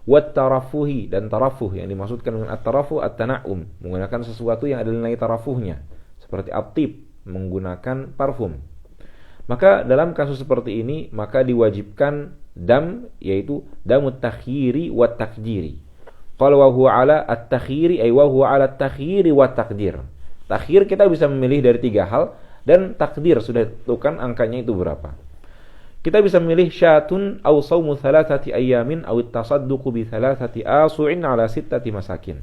wat tarafuhi, dan tarafuh yang dimaksudkan dengan at-tarafuh at-tana'um, menggunakan sesuatu yang ada nilai tarafuhnya seperti at-tib, menggunakan parfum. Maka dalam kasus seperti ini maka diwajibkan dam, yaitu damut takhiri wat takdiri. Qala wa huwa ala at-takhiri ay wa huwa ala at-takhiri wat takdir. Takhir kita bisa memilih dari 3 hal, dan takdir sudah ditentukan angkanya itu berapa. Kita bisa memilih syatun aw shaumu 3 ayyamin aw at-tasadduqu bi 3 asu'in ala 6 masakin.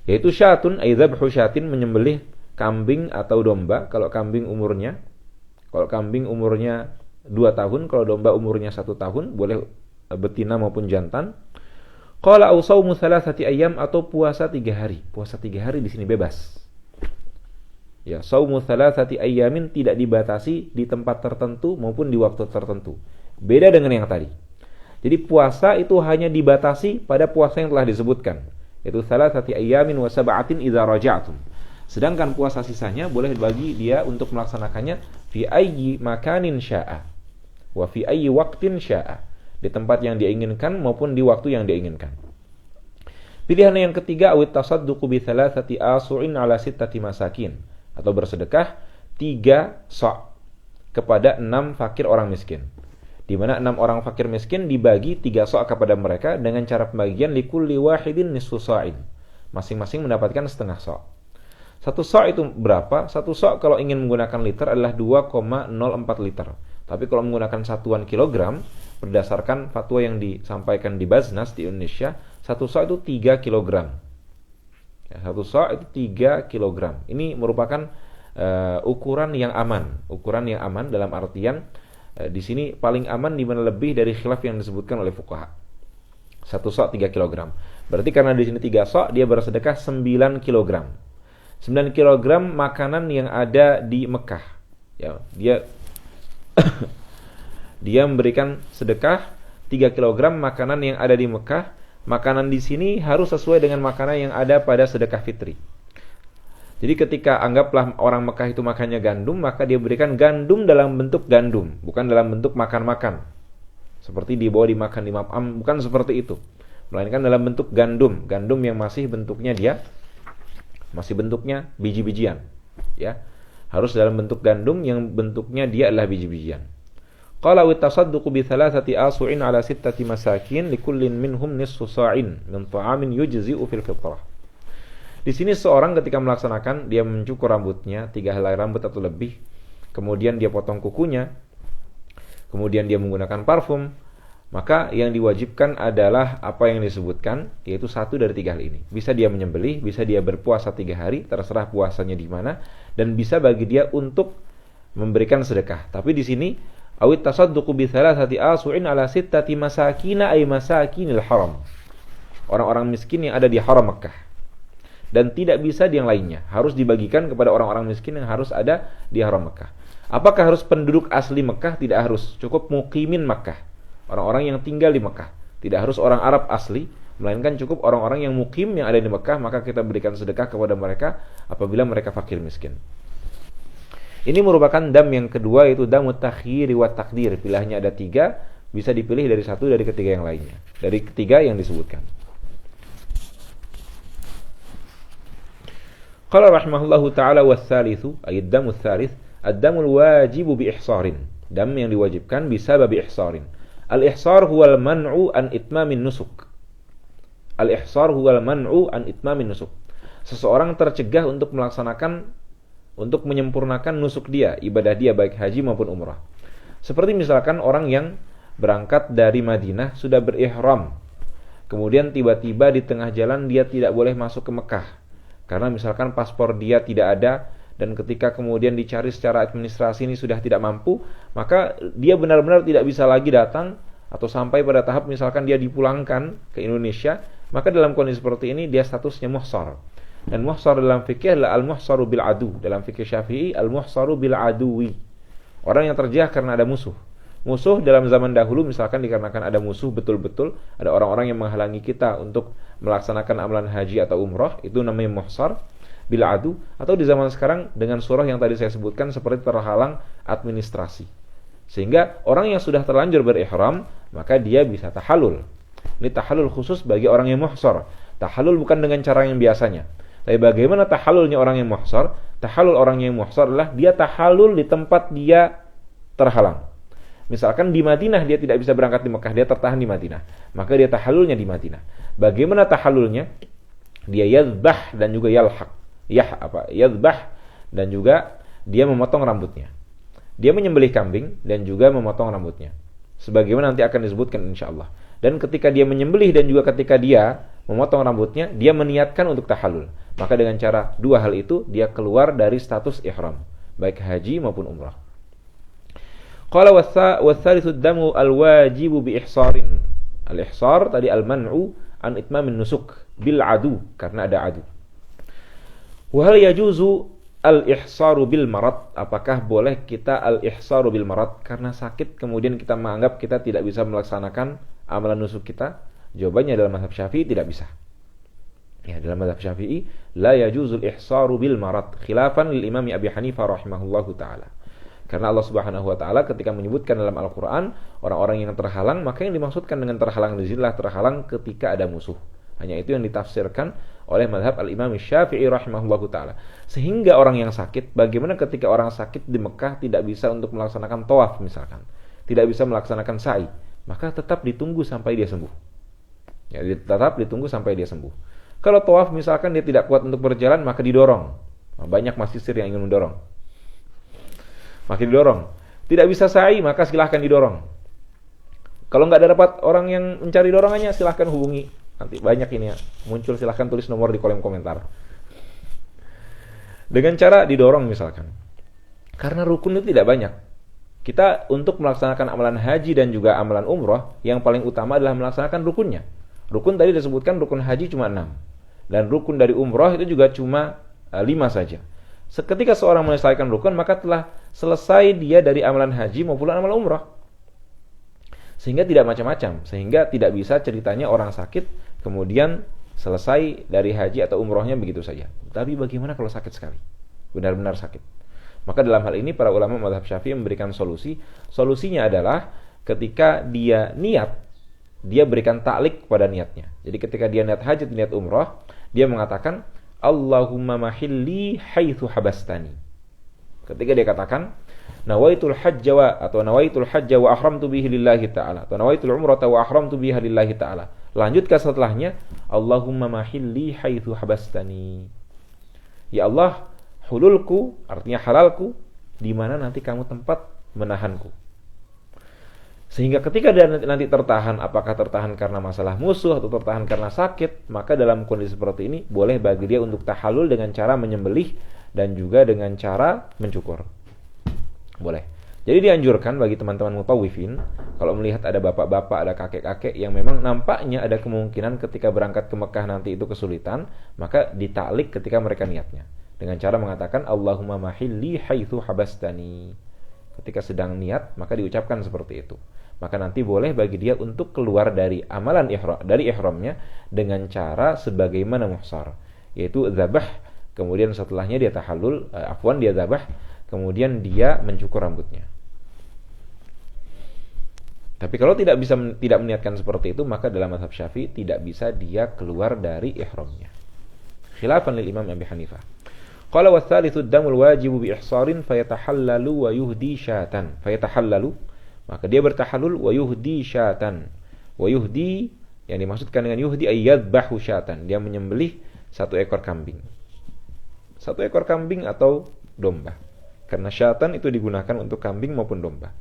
Yaitu syatun ay dzabhu syatin, menyembelih kambing atau domba. Kalau kambing umurnya 2 tahun, kalau domba umurnya 1 tahun, boleh betina maupun jantan. Qala aw shaumu 3 ayyam, atau puasa 3 hari. Puasa 3 hari di sini bebas. Ya, shaumu 3 ayyamin tidak dibatasi di tempat tertentu maupun di waktu tertentu. Beda dengan yang tadi. Jadi puasa itu hanya dibatasi pada puasa yang telah disebutkan, yaitu 3 ayyamin wa sab'atin idza raja'tum. Sedangkan puasa sisanya boleh bagi dia untuk melaksanakannya fi ayyi makanin sya'a wa fi ayyi waqtin sya'a, di tempat yang dia inginkan maupun di waktu yang dia inginkan. Pilihan yang ketiga, awit tasadduqu bi 3 asu'in ala 6 masakin, atau bersedekah 3 sa' kepada 6 fakir orang miskin. Di mana 6 orang fakir miskin dibagi 3 sa' kepada mereka dengan cara pembagian likulli wahidin nisfu sa'in. Masing-masing mendapatkan setengah sa'. 1 sa' itu berapa? 1 sa' kalau ingin menggunakan liter adalah 2,04 liter. Tapi kalau menggunakan satuan kilogram, berdasarkan fatwa yang disampaikan di Baznas di Indonesia, 1 sa' itu 3 kilogram. Ya, 1 sa' itu 3 kilogram. Ini merupakan ukuran yang aman dalam artian di sini paling aman di mana lebih dari khilaf yang disebutkan oleh fuqaha. 1 sa' 3 kilogram. Berarti karena di sini 3 sa' dia bersedekah 9 kilogram. 9 kilogram makanan yang ada di Mekah. Ya, dia memberikan sedekah 3 kilogram makanan yang ada di Mekah. Makanan di sini harus sesuai dengan makanan yang ada pada sedekah fitri. Jadi ketika anggaplah orang Mekah itu makannya gandum, maka dia berikan gandum dalam bentuk gandum, bukan dalam bentuk makan-makan. Seperti dibawa dimakan di map'am, bukan seperti itu. Melainkan dalam bentuk gandum yang masih bentuknya biji-bijian. Ya. Harus dalam bentuk gandum yang bentuknya dia adalah biji-bijian. Qala wa tasadduqu bi thalathati asu'in ala sittati masakin likullin minhum nisfu sa'in min ta'amin yujzi'u fil fitrah. Di sini seorang ketika melaksanakan, dia mencukur rambutnya 3 helai rambut atau lebih, kemudian dia potong kukunya, kemudian dia menggunakan parfum, maka yang diwajibkan adalah apa yang disebutkan, yaitu 1 dari 3 hal ini. Bisa dia menyembelih, bisa dia berpuasa 3 hari, terserah puasanya di mana, dan bisa bagi dia untuk memberikan sedekah. Tapi di sini awit tasadduqu bi thalathati asu'in ala sittati masakina ay masakinil haram. Orang-orang miskin yang ada di haram Makkah. Dan tidak bisa di yang lainnya, harus dibagikan kepada orang-orang miskin yang harus ada di haram Makkah. Apakah harus penduduk asli Makkah? Tidak harus, cukup muqimin Makkah, orang-orang yang tinggal di Makkah. Tidak harus orang Arab asli, melainkan cukup orang-orang yang muqim yang ada di Makkah, maka kita berikan sedekah kepada mereka apabila mereka fakir miskin. Ini merupakan dam yang kedua, yaitu damu takhiri wa takdir. Pilihannya ada 3, bisa dipilih dari 1 dari ketiga yang lainnya, dari ketiga yang disebutkan. Qala rahimahullahu ta'ala watsalitsu ay ad-damu tsalits ad-damul wajibu bi ihsarin. Dam yang diwajibkan bisa babi ihsarin. Al-ihsar huwal man'u an itmamin nusuk. Al-ihsar huwal man'u an itmamin nusuk. Seseorang tercegah untuk menyempurnakan nusuk dia, ibadah dia baik haji maupun umrah. Seperti misalkan orang yang berangkat dari Madinah sudah berihram, kemudian tiba-tiba di tengah jalan dia tidak boleh masuk ke Mekah karena misalkan paspor dia tidak ada, dan ketika kemudian dicari secara administrasi ini sudah tidak mampu, maka dia benar-benar tidak bisa lagi datang, atau sampai pada tahap misalkan dia dipulangkan ke Indonesia, maka dalam kondisi seperti ini dia statusnya muhsar. Dan muhsar dalam fikih adalah al-muhsaru bil adu. Dalam fikih Syafi'i al-muhsaru bil aduwi, orang yang terjah karena ada musuh. Musuh dalam zaman dahulu misalkan dikarenakan ada musuh betul-betul, ada orang-orang yang menghalangi kita untuk melaksanakan amalan haji atau umrah, itu namanya muhsar bil adu. Atau di zaman sekarang dengan surah yang tadi saya sebutkan seperti terhalang administrasi, sehingga orang yang sudah terlanjur berihram maka dia bisa tahallul. Ini tahallul khusus bagi orang yang muhsar. Tahallul bukan dengan cara yang biasanya. Tapi bagaimana tahallulnya orang yang muhsar? Tahallul orang yang muhsar adalah dia tahallul di tempat dia terhalang. Misalkan di Madinah dia tidak bisa berangkat di Mekah, dia tertahan di Madinah, maka dia tahallulnya di Madinah. Bagaimana tahallulnya? Dia yadhbah dan juga yalhaq. Yadhbah dan juga dia memotong rambutnya. Dia menyembelih kambing dan juga memotong rambutnya, sebagaimana nanti akan disebutkan insyaallah. Dan ketika dia menyembelih dan juga ketika dia memotong rambutnya, dia meniatkan untuk tahallul. Maka dengan cara 2 hal itu dia keluar dari status ihram, baik haji maupun umrah. Qala watsalitsu damu al-wajibu bi ihsarin. Al-ihsar tadi al-man'u an itmamin nusuk bil adu, karena ada adu. Wa hal yajuzu al-ihsaru bil marad? Apakah boleh kita al-ihsaru bil marad karena sakit kemudian kita menganggap kita tidak bisa melaksanakan amalan nusuk kita? Jawabannya dalam mazhab Syafi'i tidak bisa. Ya, dalam mazhab Syafi'i la yajuzul ihsaru bil marad, khilafan lil Imam Abi Hanifah rahimahullahu taala. Karena Allah Subhanahu wa taala ketika menyebutkan dalam Al-Qur'an orang-orang yang terhalang, maka yang dimaksudkan dengan terhalang di sinilah terhalang ketika ada musuh. Hanya itu yang ditafsirkan oleh mazhab Al-Imam Syafi'i rahimahullahu taala. Sehingga orang yang sakit, bagaimana ketika orang sakit di Mekah tidak bisa untuk melaksanakan tawaf misalkan, tidak bisa melaksanakan sa'i, maka tetap ditunggu sampai dia sembuh. Ya, tetap ditunggu sampai dia sembuh. Kalau tawaf misalkan dia tidak kuat untuk berjalan, maka didorong. Banyak mahasiswa yang ingin mendorong. Makin didorong. Tidak bisa sa'i, maka silahkan didorong. Kalau nggak ada dapat orang yang mencari dorongannya, silahkan hubungi. Nanti banyak ini ya, muncul, silahkan tulis nomor di kolom komentar. Dengan cara didorong misalkan. Karena rukun itu tidak banyak. Kita untuk melaksanakan amalan haji dan juga amalan umrah, yang paling utama adalah melaksanakan rukunnya. Rukun tadi disebutkan rukun haji cuma 6. Dan rukun dari umrah itu juga cuma 5 saja. Ketika seorang menyelesaikan rukun, maka telah selesai dia dari amalan haji maupun amalan umrah. Sehingga tidak macam-macam. Sehingga tidak bisa ceritanya orang sakit, kemudian selesai dari haji atau umrahnya begitu saja. Tapi bagaimana kalau sakit sekali? Benar-benar sakit. Maka dalam hal ini para ulama mazhab Syafi'i memberikan solusi. Solusinya adalah ketika dia niat, dia berikan ta'liq pada niatnya. Jadi ketika dia niat haji atau niat umrah, dia mengatakan Allahumma mahilli haitsu habastani. Ketika dia katakan nawaitul hajja wa ahramtu bihi lillahi ta'ala, atau nawaitul umrata wa ahramtu biha lillahi ta'ala. Lanjutkan setelahnya, Allahumma mahilli haitsu habastani. Ya Allah, hululku artinya halalku di mana nanti kamu tempat menahanku. Sehingga ketika dia nanti tertahan, apakah tertahan karena masalah musuh atau tertahan karena sakit, maka dalam kondisi seperti ini boleh bagi dia untuk tahallul dengan cara menyembelih dan juga dengan cara mencukur. Boleh. Jadi dianjurkan bagi teman-teman mutawifin, kalau melihat ada bapak-bapak, ada kakek-kakek yang memang nampaknya ada kemungkinan ketika berangkat ke Mekah nanti itu kesulitan, maka ditaklik ketika mereka niatnya dengan cara mengatakan Allahumma mahilli haitsu habastani. Ketika sedang niat, maka diucapkan seperti itu. Maka nanti boleh bagi dia untuk keluar dari amalan dari ihramnya dengan cara sebagaimana muhsar, yaitu dzabah, kemudian setelahnya dia tahallul, dia dzabah, kemudian dia mencukur rambutnya. Tapi kalau tidak meniatkan seperti itu, maka dalam mazhab Syafi'i tidak bisa dia keluar dari ihramnya. Khilafan lil Imam Abi Hanifah. Qala wa tsalitsu damul wajibu bi ihsarin fayatahallalu wa yuhdi syatan. Fayatahallalu, maka dia bertahallul wa yuhdi syatan. Wa yuhdi yang dimaksudkan dengan yuhdi ayyadbahu syatan, dia menyembelih satu ekor kambing. Satu ekor kambing atau domba. Karena syatan itu digunakan untuk kambing maupun domba.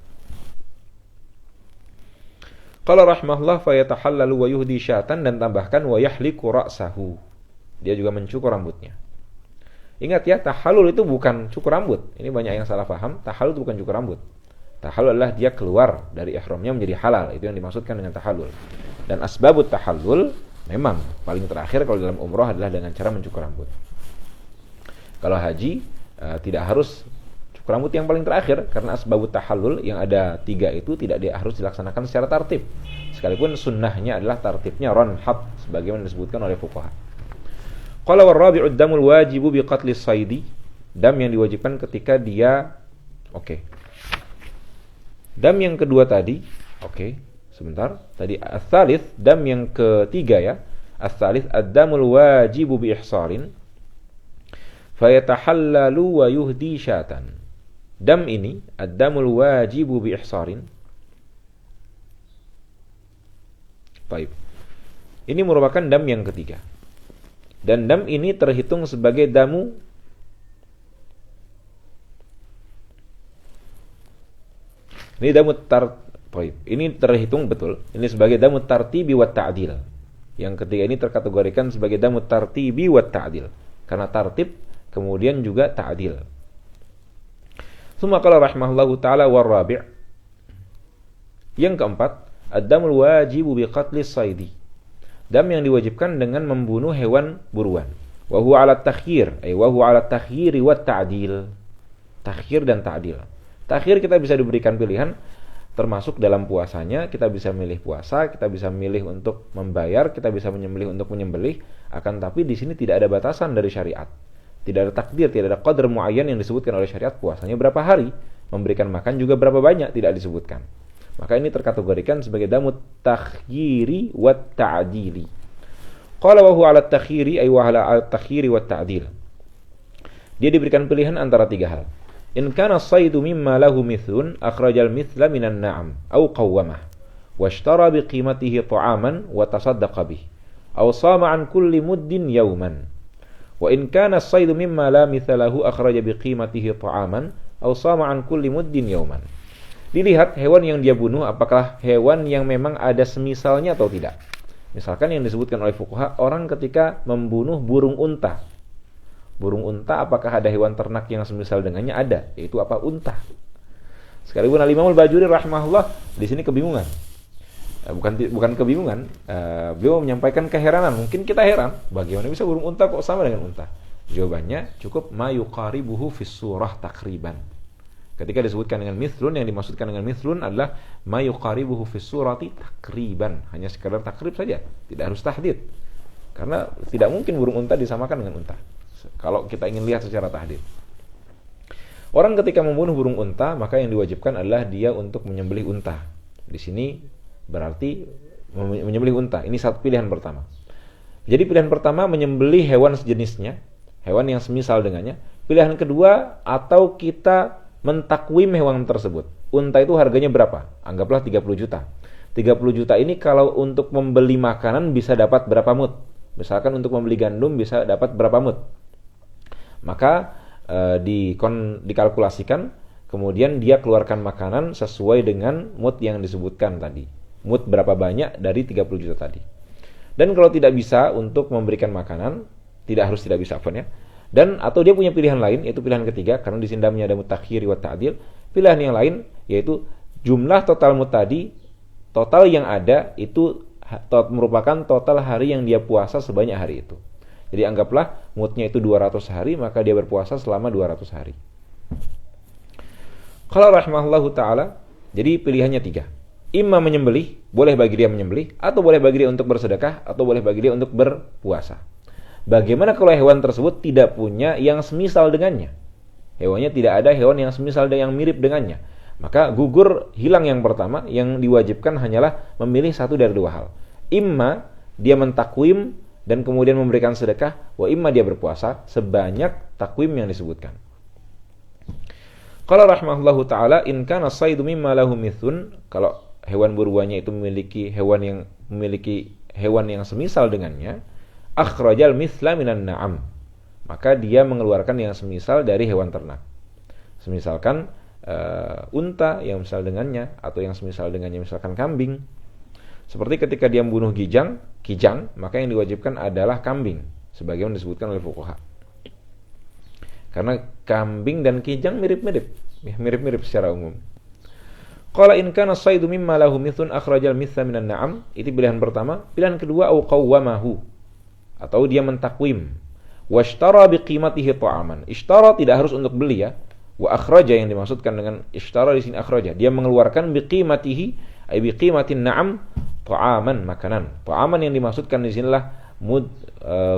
Qala rahimahullah fayatahallalu wa yuhdi syatan, dan tambahkan wa yahliku ra'sahu. Dia juga mencukur rambutnya. Ingat ya, tahallul itu bukan cukur rambut. Ini banyak yang salah paham. Tahallul itu bukan cukur rambut. Tahallul adalah dia keluar dari ihramnya menjadi halal. Itu yang dimaksudkan dengan tahallul. Dan asbabut tahallul memang paling terakhir kalau dalam umrah adalah dengan cara mencukur rambut. Kalau haji tidak harus cukur rambut yang paling terakhir, karena asbabut tahallul yang ada 3 itu tidak harus dilaksanakan secara tartib. Sekalipun sunnahnya adalah tartibnya ronhat sebagaimana disebutkan oleh fuqaha. Qala war-rabi'ud damul wajibu bi qatlis saidi, dam yang diwajibkan ketika dia Dam yang kedua tadi, sebentar. Tadi ats-tsalits, dam yang ketiga ya. Ats-tsalits ad-damul wajibu bi ihsarin fayatahallalu wa yuhdi syatan. Dam ini, ad-damul wajibu bi ihsarin. Baik. Ini merupakan dam yang ketiga. Dan dam ini terhitung sebagai damu ini terhitung betul. Ini sebagai damu tartibi wa ta'dil. Yang ketiga ini terkategorikan sebagai damu tartibi wa ta'dil. Karena tartib kemudian juga ta'dil. Summa qala rahimahullahu ta'ala war-rabi'. Yang keempat, ad-damul wajibu bi qatlis saidi. Dam yang diwajibkan dengan membunuh hewan buruan. Wa huwa 'ala at-takhyir, wa huwa 'ala at-takhyiri wa ta'dil. Takhyir dan ta'dil. Takhir kita bisa diberikan pilihan, termasuk dalam puasanya kita bisa milih puasa, kita bisa milih untuk membayar, kita bisa menyembelih untuk menyembelih. Akan tapi di sini tidak ada batasan dari syariat, tidak ada takdir, tidak ada qadar muayyan yang disebutkan oleh syariat. Puasanya berapa hari, memberikan makan juga berapa banyak, tidak disebutkan. Maka ini terkategorikan sebagai damu takhyiri wa ta'dili. Qala wa huwa 'ala at-takhyiri ay wa 'ala at-takhyiri wa ta'dil. Dia diberikan pilihan antara 3 hal. In kana as-saydu mimma lahu mithlun akhrajal mithla minan na'am aw qawwamah washtara biqimatihi ta'aman wa tasaddaqa bih aw sama an kulli muddin yawman wa in kana as-saydu mimma la mithla lahu akhraja biqimatihi ta'aman aw sama an kulli muddin yawman. Dilihat hewan yang dia bunuh apakah hewan yang memang ada semisalnya atau tidak. Misalkan yang disebutkan oleh fuqaha, orang ketika membunuh burung unta. Burung unta, apakah ada hewan ternak yang semisal dengannya? Ada, yaitu apa? Unta. Sekalipun Al-Imam Al-Bajuri rahimahullah di sini kebingungan. Bukan kebingungan, beliau menyampaikan keheranan. Mungkin kita heran, bagaimana bisa burung unta kok sama dengan unta? Jawabannya cukup ma yuqaribuhu fis surah takriban. Ketika disebutkan dengan mithlun, yang dimaksudkan dengan mithlun adalah ma yuqaribuhu fis surati takriban. Hanya sekadar takrib saja, tidak harus tahdid. Karena tidak mungkin burung unta disamakan dengan unta kalau kita ingin lihat secara tahdid. Orang ketika membunuh burung unta, maka yang diwajibkan adalah dia untuk menyembelih unta. Di sini berarti menyembelih unta. Ini satu pilihan pertama. Jadi pilihan pertama menyembelih hewan sejenisnya, hewan yang semisal dengannya. Pilihan kedua, atau kita mentakwim hewan tersebut. Unta itu harganya berapa? Anggaplah 30 juta. 30 juta ini kalau untuk membeli makanan bisa dapat berapa mud? Misalkan untuk membeli gandum bisa dapat berapa mud? Maka dikalkulasikan, kemudian dia keluarkan makanan sesuai dengan mud yang disebutkan tadi. Mud berapa banyak dari 30 juta tadi. Dan kalau tidak bisa untuk memberikan makanan, tidak bisa ya. Dan atau dia punya pilihan lain, yaitu pilihan ketiga, karena di sini ada mutakhir wa ta'dil. Pilihan yang lain yaitu jumlah total mud tadi, total yang ada itu merupakan total hari yang dia puasa sebanyak hari itu. Jadi anggaplah mudnya itu 200 hari, maka dia berpuasa selama 200 hari. Qala rahimahullahu ta'ala, jadi pilihannya 3. Imma menyembelih, boleh bagi dia menyembelih, atau boleh bagi dia untuk bersedekah, atau boleh bagi dia untuk berpuasa. Bagaimana kalau hewan tersebut tidak punya yang semisal dengannya? Hewannya tidak ada hewan yang semisal dan yang mirip dengannya. Maka gugur hilang yang pertama, yang diwajibkan hanyalah memilih satu dari dua hal. Imma dia mentakwim dan kemudian memberikan sedekah, wa imma dia berpuasa sebanyak takwim yang disebutkan. Qala rahimahullahu ta'ala, in kana as-saydu mimma lahu mithun, kalau hewan buruannya itu memiliki hewan yang semisal dengannya, akhrajal mithla minan na'am, maka dia mengeluarkan yang semisal dari hewan ternak. Semisalkan unta yang misal dengannya, atau yang semisal dengannya misalkan kambing. Seperti ketika dia membunuh kijang, maka yang diwajibkan adalah kambing, sebagaimana disebutkan oleh fuqaha. Karena kambing dan kijang mirip-mirip secara umum. Qala in kana as-saydu mimma lahu mithlun akhrajal mithla minan na'am, itu pilihan pertama. Pilihan kedua, au qawwamahu, atau dia mentakwim. Washtara biqimatihi ta'aman. Ishtara tidak harus untuk beli ya. Wa akhraja, yang dimaksudkan dengan ishtara di sini akhraja, dia mengeluarkan biqimatihi ay biqimatin na'am ta'aman, makanan. Ta'aman yang dimaksudkan di sinilah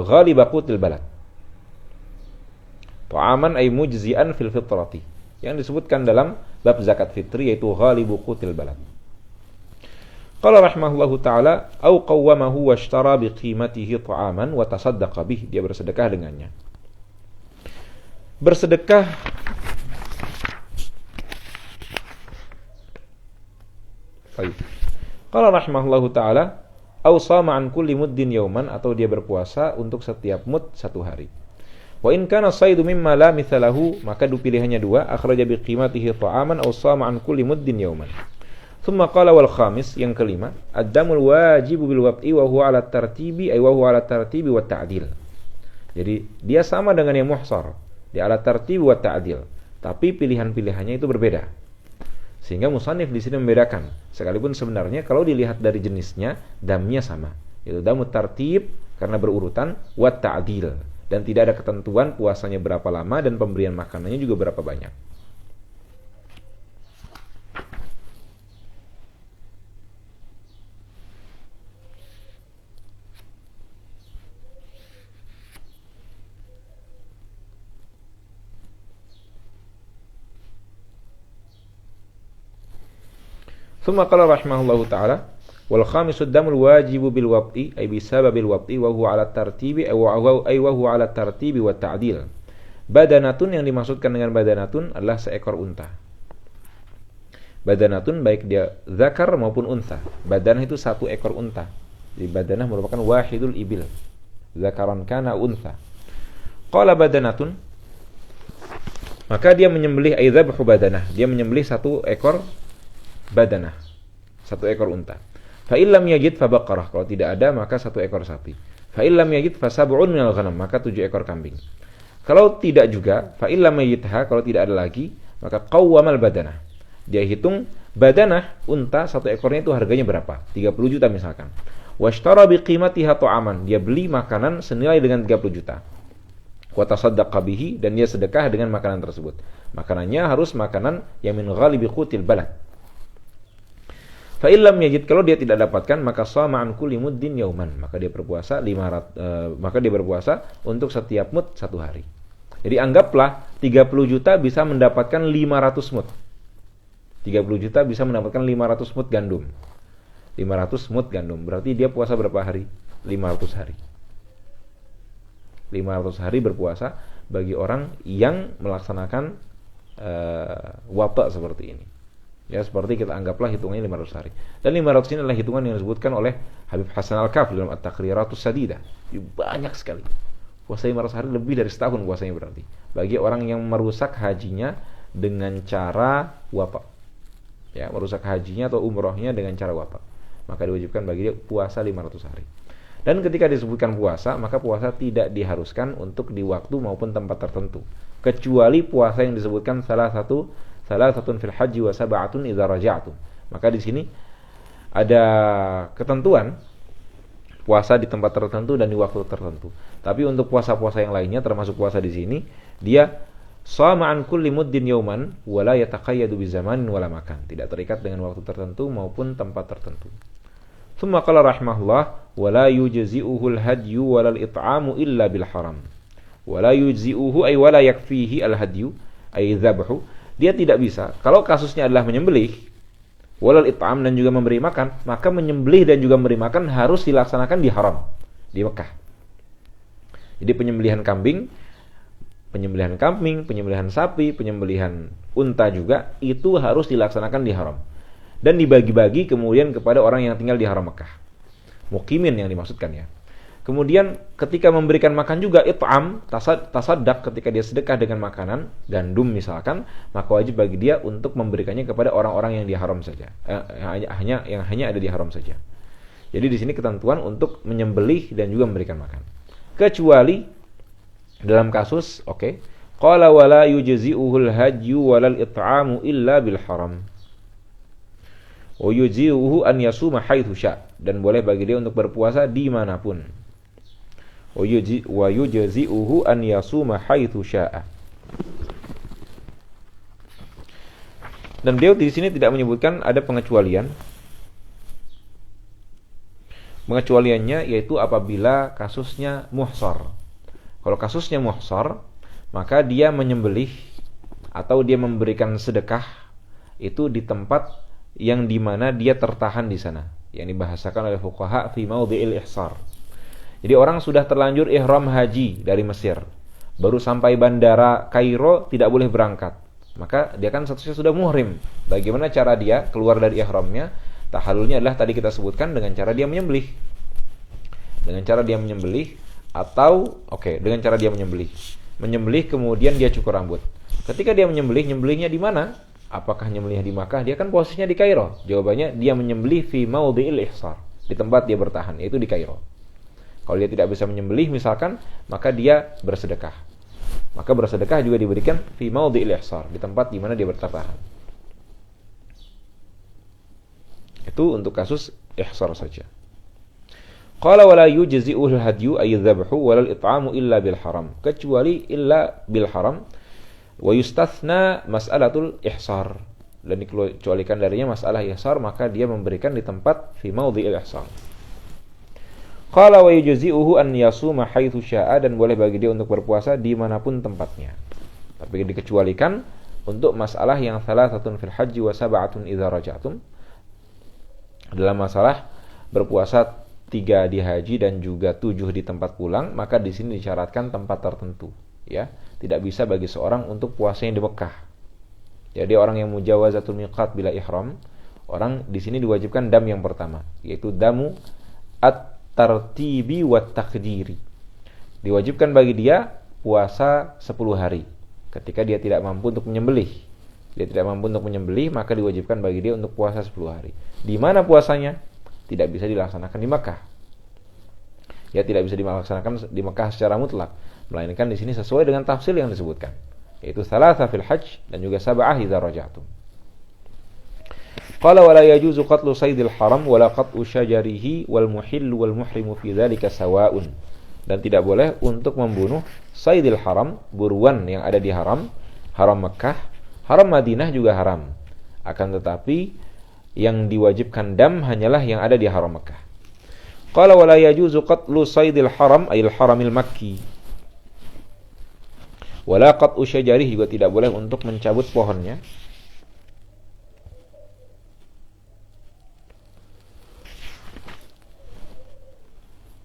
ghaliba qutil balad. Ta'aman ay mujzi'an fil fitrati, yang disebutkan dalam bab zakat fitri, yaitu ghalibu qutil balad. Qala rahimahullahu ta'ala, au qawwamahu washtara biqimatihi ta'aman wa tasaddaqa bih, dia bersedekah dengannya. Bersedekah baik. Qala rahimahullahu ta'ala, au sama an kulli muddin yauman, atau dia berpuasa untuk setiap mud satu hari. Wa in kana saydu mimma la mithalahu, maka pilihannya dua, akhraja biqimatihi ta'aman aw sama an kulli muddin yauman. Thumma qala wal khamis, yang kelima, ad-damul wajibu bil wab'i wa huwa ala tartibi ay wa huwa ala tartibi wa ta'dil. Jadi dia sama dengan yang muhsar, dia ala tartibi wa ta'dil, tapi pilihan-pilihannya itu berbeda. Sehingga musannif di sini membedakan, sekalipun sebenarnya kalau dilihat dari jenisnya damnya sama, yaitu damut tartib karena berurutan, wa ta'dil, dan tidak ada ketentuan puasanya berapa lama dan pemberian makanannya juga berapa banyak. Thumma qala rahimahullahu ta'ala, wal khamisu damul wajibu bil wab'i ay bisababil wab'i wa huwa ala tartibi ay wa huwa ala tartibi wa ta'dil. Badanatun, yang dimaksudkan dengan badanatun adalah seekor unta. Badanatun baik dia zakar maupun unta. Badanah itu satu ekor unta. Jadi badanah merupakan wahidul ibil, zakaran kana unta. Qala badanatun, maka dia menyembelih ay dzabhu badanah, dia menyembelih satu ekor badanah, satu ekor unta. Fa illam yajid fa baqarah, kalau tidak ada maka satu ekor sapi. Fa illam yajid fa sab'un minal ghanam, maka 7 ekor kambing. Kalau tidak juga, fa illam yajidha, kalau tidak ada lagi, maka qawwamal badanah, dia hitung badanah unta satu ekornya itu harganya berapa, 30 juta misalkan. Washtara biqimatiha ta'aman, dia beli makanan senilai dengan 30 juta. Wa tasaddaqa bihi, dan dia sedekah dengan makanan tersebut. Makanannya harus makanan yang min ghalibi qutil balad. Fa illam yajid, kalau dia tidak dapatkan, maka shama an kulli muddin yauman, maka dia berpuasa untuk setiap mud satu hari. Jadi anggaplah 30 juta bisa mendapatkan 500 mud. 30 juta bisa mendapatkan 500 mud gandum. 500 mud gandum, berarti dia puasa berapa hari? 500 hari. 500 hari berpuasa bagi orang yang melaksanakan wata seperti ini. Ya, seperti kita anggaplah hitungannya 500 hari. Dan 500 ini adalah hitungan yang disebutkan oleh Habib Hasan Al-Kaf dalam At-Taqriratus Sadidah. Banyak sekali. Puasa 500 hari lebih dari setahun puasanya berarti. Bagi orang yang merusak hajinya dengan cara wafat. Ya, merusak hajinya atau umrohnya dengan cara wafat. Maka diwajibkan bagi dia puasa 500 hari. Dan ketika disebutkan puasa, maka puasa tidak diharuskan untuk di waktu maupun tempat tertentu. Kecuali puasa yang disebutkan salah satun fil haji wa sab'atun idza raja'tum. Maka di sini ada ketentuan puasa di tempat tertentu dan di waktu tertentu. Tapi untuk puasa-puasa yang lainnya termasuk puasa di sini, dia shama an kulli muddin yawman wa la yataqayyadu bi zamanin wala makan. Tidak terikat dengan waktu tertentu maupun tempat tertentu. Tsumma qala rahimahullah wa la yujzi'uhu al-hadyu wa lal it'amu illa bil haram. Wa la yujzi'uhu ay wa la yakfihi al-hadyu ay dzabhu. Dia tidak bisa. Kalau kasusnya adalah menyembelih, walal it'am dan juga memberi makan, maka menyembelih dan juga memberi makan harus dilaksanakan di haram, di Mekah. Jadi penyembelihan kambing, penyembelihan sapi, penyembelihan unta juga itu harus dilaksanakan di haram. Dan dibagi-bagi kemudian kepada orang yang tinggal di haram Mekah. Muqimin yang dimaksudkan ya. Kemudian ketika memberikan makan juga it'am, tasaddaq, ketika dia sedekah dengan makanan, gandum misalkan, maka wajib bagi dia untuk memberikannya kepada orang-orang yang di haram saja. Yang hanya ada di haram saja. Jadi di sini ketentuan untuk menyembelih dan juga memberikan makan. Kecuali dalam kasus qala wala yujzi'uhul hajyu walal it'amu illa bil haram. Wa yujzi'uhu an yasuma haitsu sya', dan boleh bagi dia untuk berpuasa dimanapun. Wa yujzi'uhu an yasuma haitsu syaa. Dan beliau di sini tidak menyebutkan ada pengecualian. Pengecualiannya yaitu apabila kasusnya muhsar. Kalau kasusnya muhsar, maka dia menyembelih atau dia memberikan sedekah itu di tempat yang dimana dia tertahan di sana, yang dibahasakan oleh fuqaha fi maudhi'il ihsar. Jadi orang sudah terlanjur ihram haji dari Mesir, baru sampai bandara Kairo tidak boleh berangkat, maka dia kan statusnya sudah muhrim. Bagaimana cara dia keluar dari ihramnya? Tahallulnya adalah tadi kita sebutkan dengan cara dia menyembelih. Dengan cara dia menyembelih atau dengan cara dia menyembelih. Menyembelih kemudian dia cukur rambut. Ketika dia menyembelih, nyembelihnya di mana? Apakah nyembelihnya di Makkah? Dia kan posisinya di Kairo. Jawabannya dia menyembelih fi maudhi'il ihsar, di tempat dia bertahan, yaitu di Kairo. Kalau dia tidak bisa menyembelih misalkan, maka dia bersedekah. Maka bersedekah juga diberikan fi maudhi'il ihsar, di tempat di mana dia bertahan. Itu untuk kasus ihsar saja. Qala wala yujzi'uhu al-hadyu ay dzabhu wal it'amu illa bil haram. Kecuali illa bil haram. Wa yustathna mas'alatul ihsar, dan dikecualikan darinya masalah ihsar, maka dia memberikan di tempat fi maudhi'il ihsar. Qala wa yujzi'uhu an yasuma haitsu syaa, dan boleh bagi dia untuk berpuasa dimanapun tempatnya. Tapi dikecualikan untuk masalah yang salasatun fil haji wa sab'atun idza raja'tum, dalam masalah berpuasa 3 di haji dan juga 7 di tempat pulang, maka di sini disyaratkan tempat tertentu. Ya, tidak bisa bagi seorang untuk puasa yang di Mekah. Jadi orang yang mujawazatul miqat bila ihram, orang di sini diwajibkan dam yang pertama, yaitu damu at-tartibi wat taqdiri. Diwajibkan bagi dia puasa 10 hari. Ketika dia tidak mampu untuk menyembelih, maka diwajibkan bagi dia untuk puasa 10 hari. Di mana puasanya? Tidak bisa dilaksanakan di Mekah. Ya, tidak bisa dilaksanakan di Mekah secara mutlak, melainkan di sini sesuai dengan tafsir yang disebutkan, yaitu salasa fil hajj dan juga sab'ah idza raja'tum. Qala wala yajuzu qatlu saydil haram wala qat'u syajarihi wal muhill wal muhrimu fi dzalika sawa'un. Dan tidak boleh untuk membunuh saydil haram, buruan yang ada di haram Mekah, haram Madinah juga haram. Akan tetapi yang diwajibkan dam hanyalah yang ada di haram Mekah. Qala wala yajuzu qatlu saydil haram ayil haramil makki. Wala qat'u syajarih, juga tidak boleh untuk mencabut pohonnya.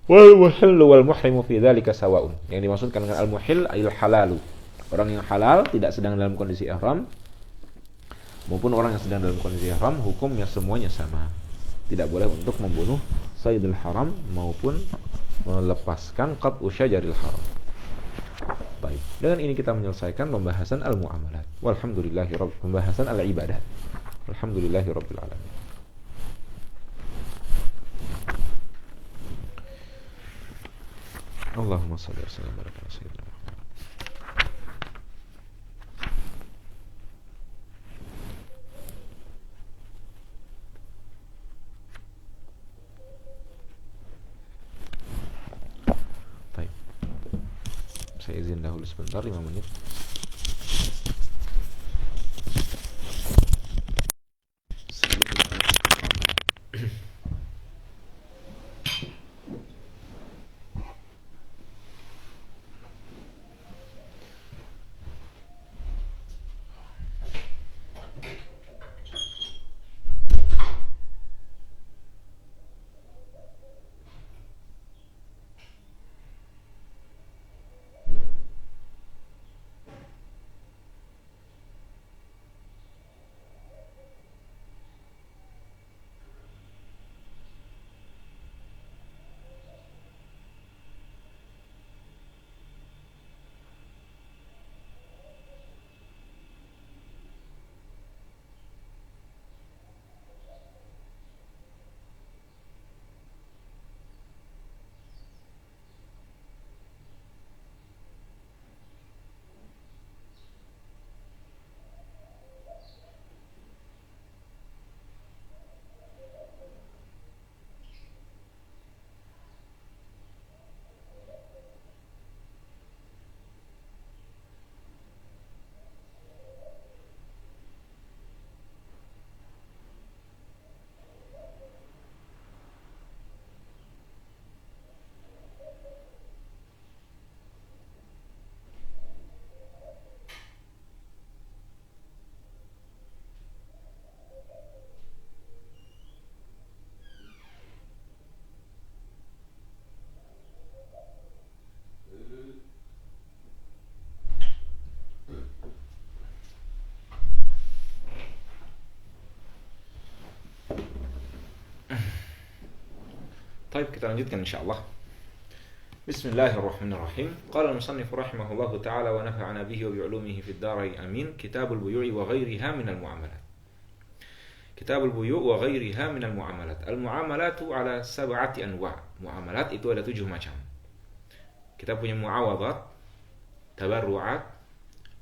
Wal muhillu wal muhrimu fi dzalika sawa'un. Yang dimaksudkan dengan al muhill ayil halalu, Orang yang halal tidak sedang dalam kondisi ihram maupun orang yang sedang dalam kondisi ihram, hukumnya semuanya sama. Tidak boleh untuk membunuh saydul haram maupun melepaskan qat'u syajaril haram. Baik. Dengan ini kita menyelesaikan pembahasan al-muamalat. Pembahasan al-ibadat. Alhamdulillahirabbil alamin. Allahumma shalli wa sallim ala sayyidina Muhammad. Baik. Saya izin dahulu sebentar 5 menit. Baik, kita lanjutkan insyaallah. Bismillahirrahmanirrahim. Qala al-musannif rahimahullahu ta'ala wa nafa'ana bihi wa bi'ulumihi fid dharain amin. Kitabul buyu'i wa ghairiha minal muamalat. Kitabul buyu' wa ghairiha minal muamalat. Al-muamalatu ala sab'ati anwa'. Muamalat itu ada 7 macam. Kita punya muawadat, tabarru'at,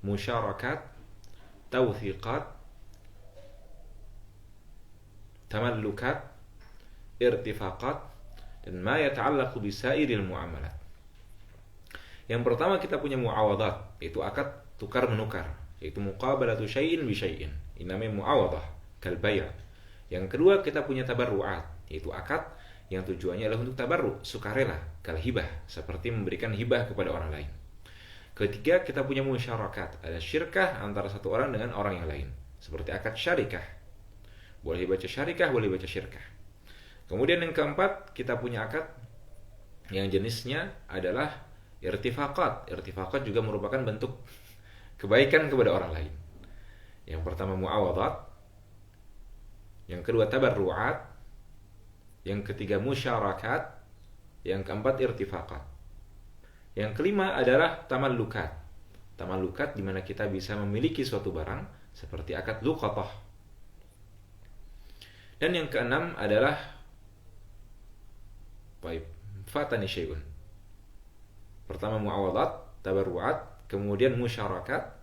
musyarakat, tawthiqat, tamallukat, irtifaqat, dan ma yata'allaqu bisairil muamalat. Yang pertama kita punya muawadat, yaitu akad tukar menukar, yaitu muqabalatu syai'in bi syai'in. Ini namanya muawadah, kal bay'. Yang kedua kita punya tabarru'at, yaitu akad yang tujuannya adalah untuk tabarru', sukarela, kal hibah, seperti memberikan hibah kepada orang lain. Ketiga kita punya musyarakat, ada syirkah antara satu orang dengan orang yang lain, seperti akad syarikah. Boleh baca syarikah, boleh baca syirkah. Kemudian yang keempat, kita punya akad yang jenisnya adalah irtifaqat. Irtifaqat juga merupakan bentuk kebaikan kepada orang lain. Yang pertama muawadat, yang kedua tabarru'at, yang ketiga musyarakat, yang keempat irtifaqat. Yang kelima adalah tamallukat. Tamallukat di mana kita bisa memiliki suatu barang seperti akad luqatah. Dan yang keenam adalah fatani syai'un. Pertama muawadat, tabarru'at, kemudian musyarakat.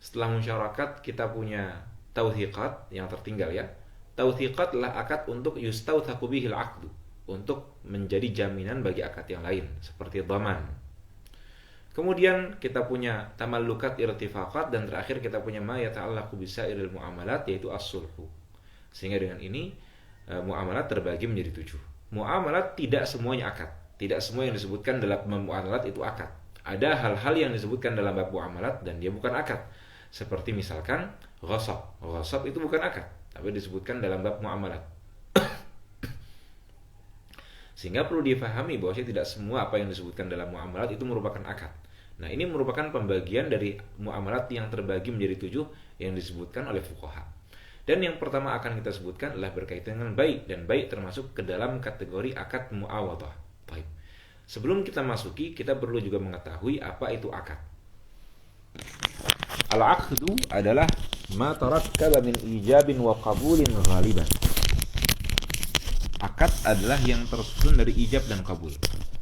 Setelah musyarakat kita punya tawthiqat yang tertinggal ya. Tawthiqat adalah akad untuk yustawthaqu bihil aqdu, untuk menjadi jaminan bagi akad yang lain seperti dhaman. Kemudian kita punya tamallukat, irtifaqat, dan terakhir kita punya ma yata'allaqu bisairil muamalat, yaitu as-sulhu. Sehingga dengan ini muamalat terbagi menjadi 7. Muamalat tidak semuanya akad. Tidak semua yang disebutkan dalam muamalat itu akad. Ada hal-hal yang disebutkan dalam bab muamalat dan dia bukan akad. Seperti misalkan ghasab. Ghasab itu bukan akad, tapi disebutkan dalam bab muamalat. Sehingga perlu difahami bahwa tidak semua apa yang disebutkan dalam muamalat itu merupakan akad. Nah, ini merupakan pembagian dari muamalat yang terbagi menjadi 7 yang disebutkan oleh fuqaha. Dan yang pertama akan kita sebutkan adalah berkaitan dengan bai, dan bai termasuk ke dalam kategori akad muawadhah. Baik. Sebelum kita masuki, kita perlu juga mengetahui apa itu akad. Al-aqdu adalah ma tarakkaba min ijabin wa qabulin ghaliban. Akad adalah yang tersusun dari ijab dan kabul.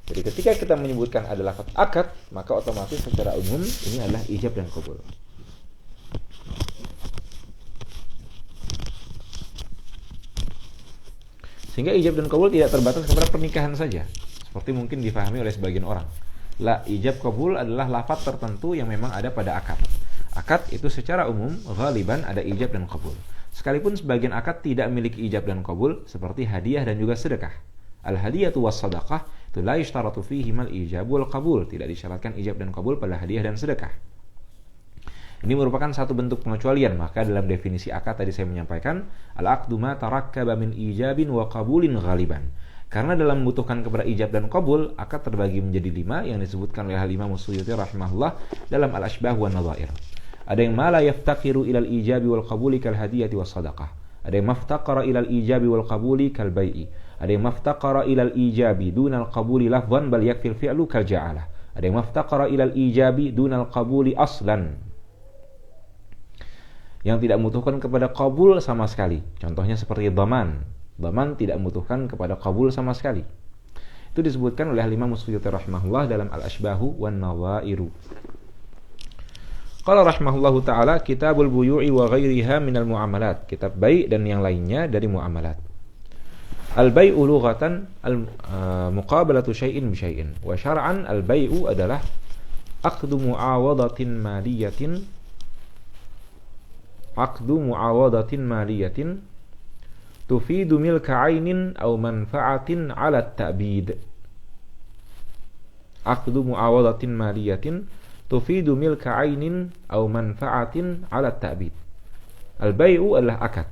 Jadi ketika kita menyebutkan adalah akad, maka otomatis secara umum ini adalah ijab dan kabul. Sehingga ijab dan kabul tidak terbatas kepada pernikahan saja, seperti mungkin difahami oleh sebagian orang. La, ijab kabul adalah lafaz tertentu yang memang ada pada akad. Akad itu secara umum ghaliban ada ijab dan kabul. Sekalipun sebagian akad tidak memiliki ijab dan kabul, seperti hadiah dan juga sedekah. Al-hadiyatu was-sadaqah itu la yushtaratu fihi mal ijab wal qabul, tidak disyaratkan ijab dan kabul pada hadiah dan sedekah. Ini merupakan satu bentuk pengecualian, maka dalam definisi akad tadi saya menyampaikan al-aqdu ma tarakkaba min ijabin wa qabulin ghaliban. Karena dalam membutuhkan kepada ijab dan qabul, akad terbagi menjadi 5 yang disebutkan oleh Al-Imam Suyuti rahimahullah dalam Al-Ashbah wan Nadhair. Ada yang ma la yaftaqiru ilal ijabi wal qabuli kal hadiyati was sadaqah. Ada yang maftaqara ilal ijabi wal qabuli kal bai'i. Ada yang maftaqara ilal ijabi dunal qabuli lafdhan bal yakfil fi'lu kal ja'alah. Ada yang maftaqara ilal ijabi dunal qabuli aslan. Yang tidak membutuhkan kepada qabul sama sekali. Contohnya seperti dhaman. Dhaman tidak membutuhkan kepada qabul sama sekali. Itu disebutkan oleh Imam Suyuti rahimahullah dalam Al-Ashbahu wan Nadhairu. Qala rahimahullahu ta'ala kitabul buyu'i wa ghairiha minal mu'amalat. Kitab bai' dan yang lainnya dari mu'amalat. Al-bai'u lughatan muqabalatu syai'in bi syai'in. Wa syar'an al-bai'u adalah aqdu mu'awadatin maliyatin tufidu milka 'ainin aw manfa'atin 'ala at-ta'bid. Aqdu mu'awadatin maliyatin tufidu milka 'ainin aw manfa'atin 'ala at-ta'bid. Al-bai'u adalah akad.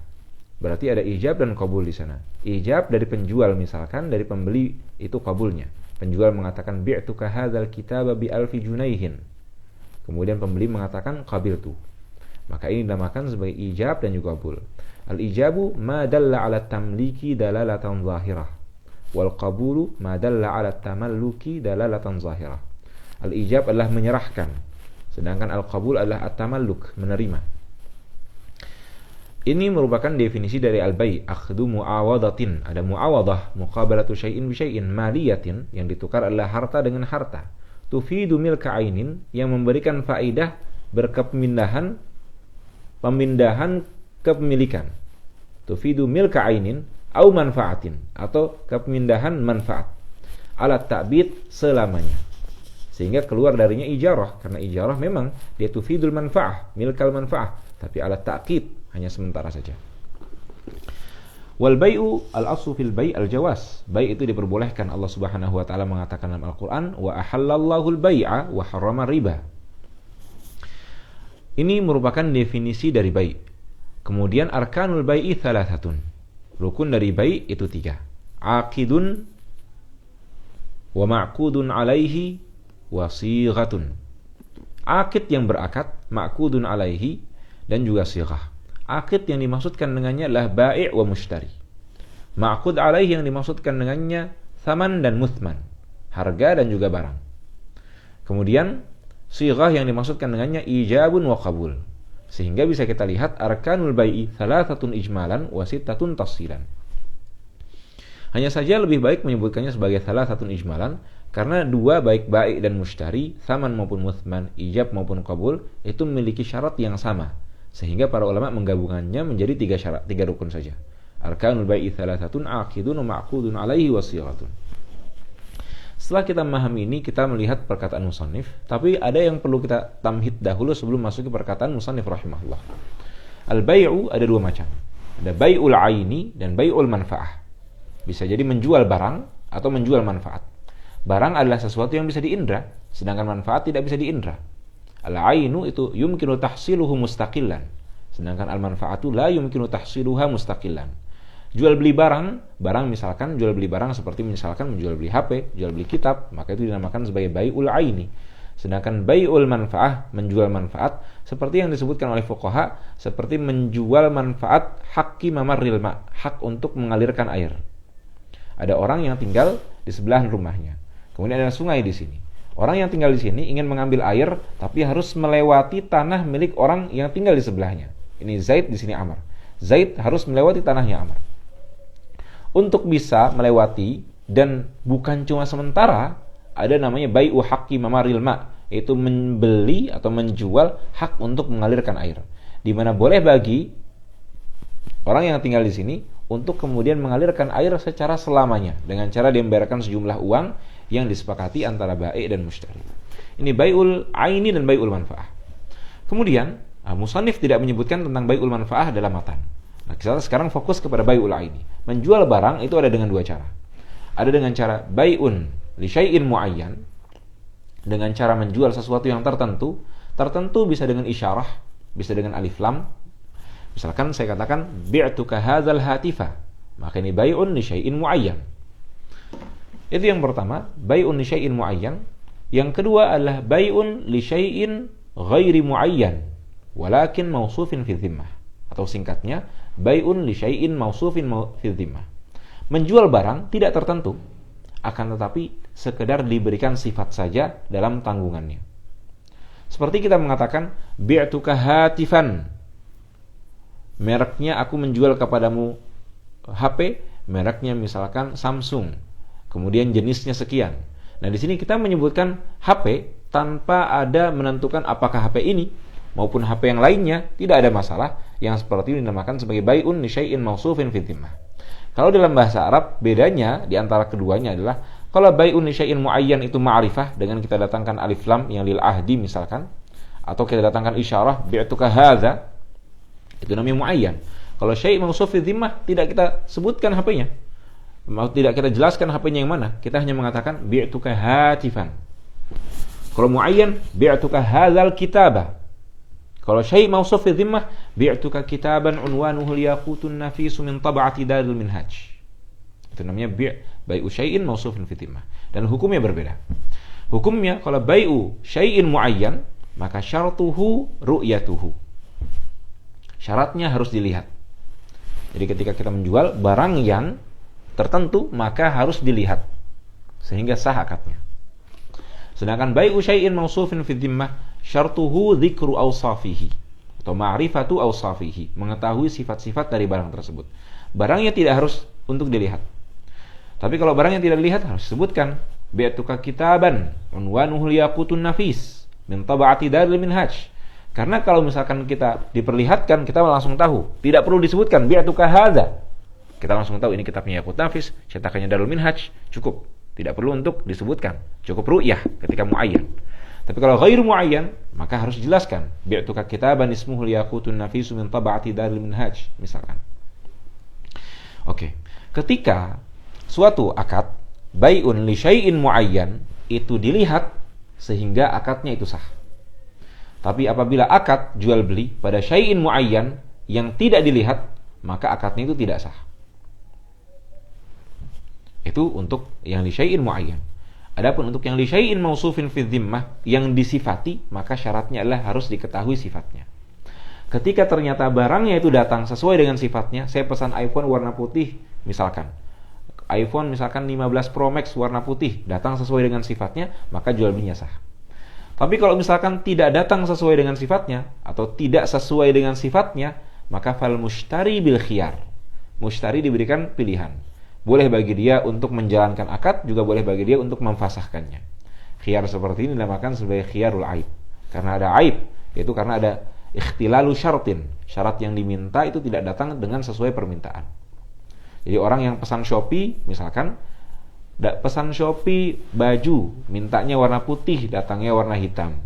Berarti ada ijab dan qabul di sana. Ijab dari penjual, misalkan dari pembeli itu qabulnya. Penjual mengatakan bi'tuka hadzal kitaba bi alfi junaihin. Kemudian pembeli mengatakan qabiltu. Maka ini dinamakan sebagai ijab dan juga qabul. Al-ijabu ma dalla 'ala tamliki dalalatan zahirah. Wal qabulu ma dalla 'ala tamalluki dalalatan zahirah. Al-ijab adalah menyerahkan, sedangkan al-qabul adalah at-tamalluk, menerima. Ini merupakan definisi dari al-bai', akhdu mu'awadatin. Ada mu'awadah, muqabalatu syai'in bi syai'in, maliyatin, yang ditukar adalah harta dengan harta. Tufidu milka 'ainin, yang memberikan faedah pemindahan kepemilikan. Tufidu milka 'ainin au manfaatin, atau kepemindahan manfaat. Ala ta'bid, selamanya. Sehingga keluar darinya ijarah, karena ijarah memang dia tufidul manfaah, milkal manfaah, tapi ala ta'kid, hanya sementara saja. Wal bai'u al-aslu fil bai' al-jawas. Bai' itu diperbolehkan. Allah Subhanahu wa taala mengatakan dalam Al-Qur'an, wa ahallallahu al-bai'a wa harrama riba. Ini merupakan definisi dari bai'. Kemudian arkanul bai'i thalathatun. Rukun dari bai' itu 3. Aqidun wa ma'qudun alaihi wa sighatun. Aqid yang berakad, ma'qudun alaihi, dan juga sighah. Aqid yang dimaksudkan dengannya adalah bai' wa mushtari. Ma'qud alaihi yang dimaksudkan dengannya thaman dan muthman, harga dan juga barang. Kemudian sighah yang dimaksudkan dengannya ijabun wa qabul. Sehingga bisa kita lihat arkanul bai'i thalathatun ijmalan wa sittatun tafsilan. Hanya saja lebih baik menyebutkannya sebagai thalathatun ijmalan, karena dua, baik bai' dan mushtari, thaman maupun muthman, ijab maupun qabul, itu memiliki syarat yang sama. Sehingga para ulama menggabungkannya menjadi 3 syarat, 3 rukun saja. Arkanul bai'i thalathatun aqidun wa ma'qudun alaihi wa sighatun. Setelah kita memahami ini, kita melihat perkataan musannif, tapi ada yang perlu kita tamhid dahulu sebelum masuk ke perkataan musannif rahimahullah. Al-bai'u ada 2 macam. Ada bai'ul aini dan bai'ul manfaah. Bisa jadi menjual barang atau menjual manfaat. Barang adalah sesuatu yang bisa diindra, sedangkan manfaat tidak bisa diindra. Al-ainu itu yumkinu tahsiluhu mustaqillan, sedangkan al-manfaatu la yumkinu tahsiluha mustaqillan. Jual beli barang misalkan jual beli barang seperti misalkan menjual beli HP, jual beli kitab, maka itu dinamakan sebagai bai'ul aini. Sedangkan bai'ul manfaah, menjual manfaat, seperti yang disebutkan oleh fuqaha, seperti menjual manfaat haqqi mamarril ma', hak untuk mengalirkan air. Ada orang yang tinggal di sebelahan rumahnya. Kemudian ada sungai di sini. Orang yang tinggal di sini ingin mengambil air, tapi harus melewati tanah milik orang yang tinggal di sebelahnya. Ini Zaid, di sini Amr. Zaid harus melewati tanahnya Amr. Untuk bisa melewati, dan bukan cuma sementara, ada namanya bai'u haqqi mamaril ma', yaitu membeli atau menjual hak untuk mengalirkan air. Di mana boleh bagi orang yang tinggal di sini untuk kemudian mengalirkan air secara selamanya dengan cara dia membayarkan sejumlah uang yang disepakati antara bai' dan mushtari. Ini bai'ul aini dan bai'ul manfaah. Kemudian musannif tidak menyebutkan tentang bai'ul manfaah dalam matan. Nah, kita sekarang fokus kepada bai'ul aini. Menjual barang itu ada dengan dua cara. Ada dengan cara bai'un li syai'in muayyan, dengan cara menjual sesuatu yang tertentu bisa dengan isyarah, bisa dengan alif lam. Misalkan saya katakan bi'tuka hadzal hatifa, maka ini bai'un li syai'in muayyan. Itu yang pertama, bai'un li syai'in muayyan. Yang kedua adalah bai'un li syai'in ghairi muayyan walakin mausufin fi dhimmah, atau singkatnya bai'un li syai'in mausufin fi dhimmah. Menjual barang tidak tertentu, akan tetapi sekedar diberikan sifat saja dalam tanggungannya. Seperti kita mengatakan bi'tuka hatifan, mereknya aku menjual kepadamu HP, mereknya misalkan Samsung, kemudian jenisnya sekian. Nah, di sini kita menyebutkan HP tanpa ada menentukan apakah HP ini maupun HP yang lainnya, tidak ada masalah. Yang seperti ini dinamakan sebagai bai'un li syai'in mausufin fi dhimmah. Kalau dalam bahasa Arab, bedanya di antara keduanya adalah kalau bai'un li syai'in muayyan itu ma'rifah, dengan kita datangkan alif lam yang lil ahdi misalkan, atau kita datangkan isyarah bi'tuka hadza, itu namanya muayyan. Kalau syai' mausuf fi dhimmah tidak kita sebutkan HP-nya, tidak kita jelaskan HP-nya yang mana, kita hanya mengatakan bi'tuka hatifan. Kalau muayyan bi'tuka hadzal kitabah. Kalau syai' mausuf fi dhimmah bi'tuka kitaban unwanuhu al-yaqutun nafisu min tab'ati Darul Minhaj. Itu namanya bai'u syai'in mausufin fi dhimmah. Dan hukumnya berbeda. Hukumnya kalau bai'u syai'in muayyan, maka syartuhu ru'yatuhu. Syaratnya harus dilihat. Jadi ketika kita menjual barang yang tertentu, maka harus dilihat sehingga sah akadnya. Sedangkan bai'u syai'in mausufin fi dhimmah, syartuhu dzikru awsafihi, atau ma'rifatu awsafihi, mengetahui sifat-sifat dari barang tersebut. Barangnya tidak harus untuk dilihat. Tapi kalau barangnya tidak dilihat, harus disebutkan bi'tuka kitaban unwanuhu al-yaqutun nafis min tab'ati Darul Minhaj. Karena kalau misalkan kita diperlihatkan, kita langsung tahu, tidak perlu disebutkan bi'tuka hadza. Kita langsung tahu ini kitabnya Yaqut Nafis, cetakannya Darul Minhaj, cukup. Tidak perlu untuk disebutkan, cukup ru'yah ketika muayyan. Tapi kalau ghairu muayyan, maka harus dijelaskan bi'tuka kitaban ismuhu al-yaqutun nafisu min tab'ati Darul Minhaj misalkan. Oke. Ketika suatu akad bai'un li syai'in muayyan itu dilihat sehingga akadnya itu sah. Tapi apabila akad jual beli pada syai'in muayyan yang tidak dilihat, maka akadnya itu tidak sah. Itu untuk yang li syai'in muayyan. Adapun untuk yang li syai'in mausufin fi dhimmah, yang disifati, maka syaratnya adalah harus diketahui sifatnya. Ketika ternyata barangnya itu datang sesuai dengan sifatnya, saya pesan iPhone warna putih misalkan. iPhone misalkan 15 Pro Max warna putih, datang sesuai dengan sifatnya, maka jual belinya sah. Tapi kalau misalkan tidak datang sesuai dengan sifatnya atau tidak sesuai dengan sifatnya, maka fal mushtari bil khiyar. Mushtari diberikan pilihan. Boleh bagi dia untuk menjalankan akad, juga boleh bagi dia untuk memfasahkannya. Khiyar seperti ini dinamakan sebagai khiyarul aib. Karena ada aib, yaitu karena ada ikhtilalu syartin. Syarat yang diminta itu tidak datang dengan sesuai permintaan. Jadi orang yang pesan Shopee, misalkan pesan Shopee baju, mintanya warna putih, datangnya warna hitam.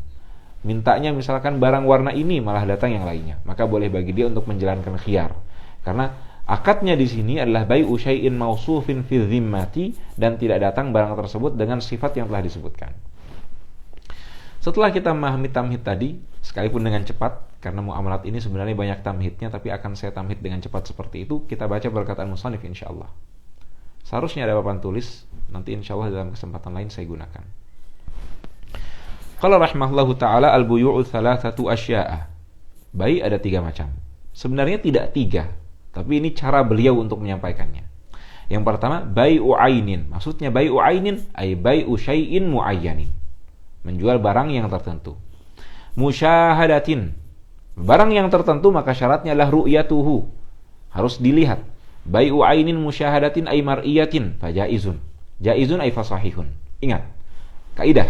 Mintanya misalkan barang warna ini, malah datang yang lainnya. Maka boleh bagi dia untuk menjalankan khiyar. Karena akadnya di sini adalah bai'u syai'in mausufin fi dhimmati, dan tidak datang barang tersebut dengan sifat yang telah disebutkan. Setelah kita memahami tamhid tadi, sekalipun dengan cepat, karena muamalat ini sebenarnya banyak tamhidnya, tapi akan saya tamhid dengan cepat seperti itu, kita baca perkataan musannif insyaallah. Seharusnya ada papan tulis, nanti insyaallah dalam kesempatan lain saya gunakan. Qala rahimahullahu ta'ala al-buyu'u thalathatu asya'a. Bai ada 3 macam. Sebenarnya tidak 3, tapi ini cara beliau untuk menyampaikannya. Yang pertama, bai'u ainin. Maksudnya bai'u ainin ay bai'u syai'in muayyanin. Menjual barang yang tertentu. Musyahadatin. Barang yang tertentu maka syaratnya adalah ru'yatuhu. Harus dilihat. Bai'u ainin musyahadatin ay mar'iyatin fajaizun. Jaizun ay fasahihun. Ingat, kaidah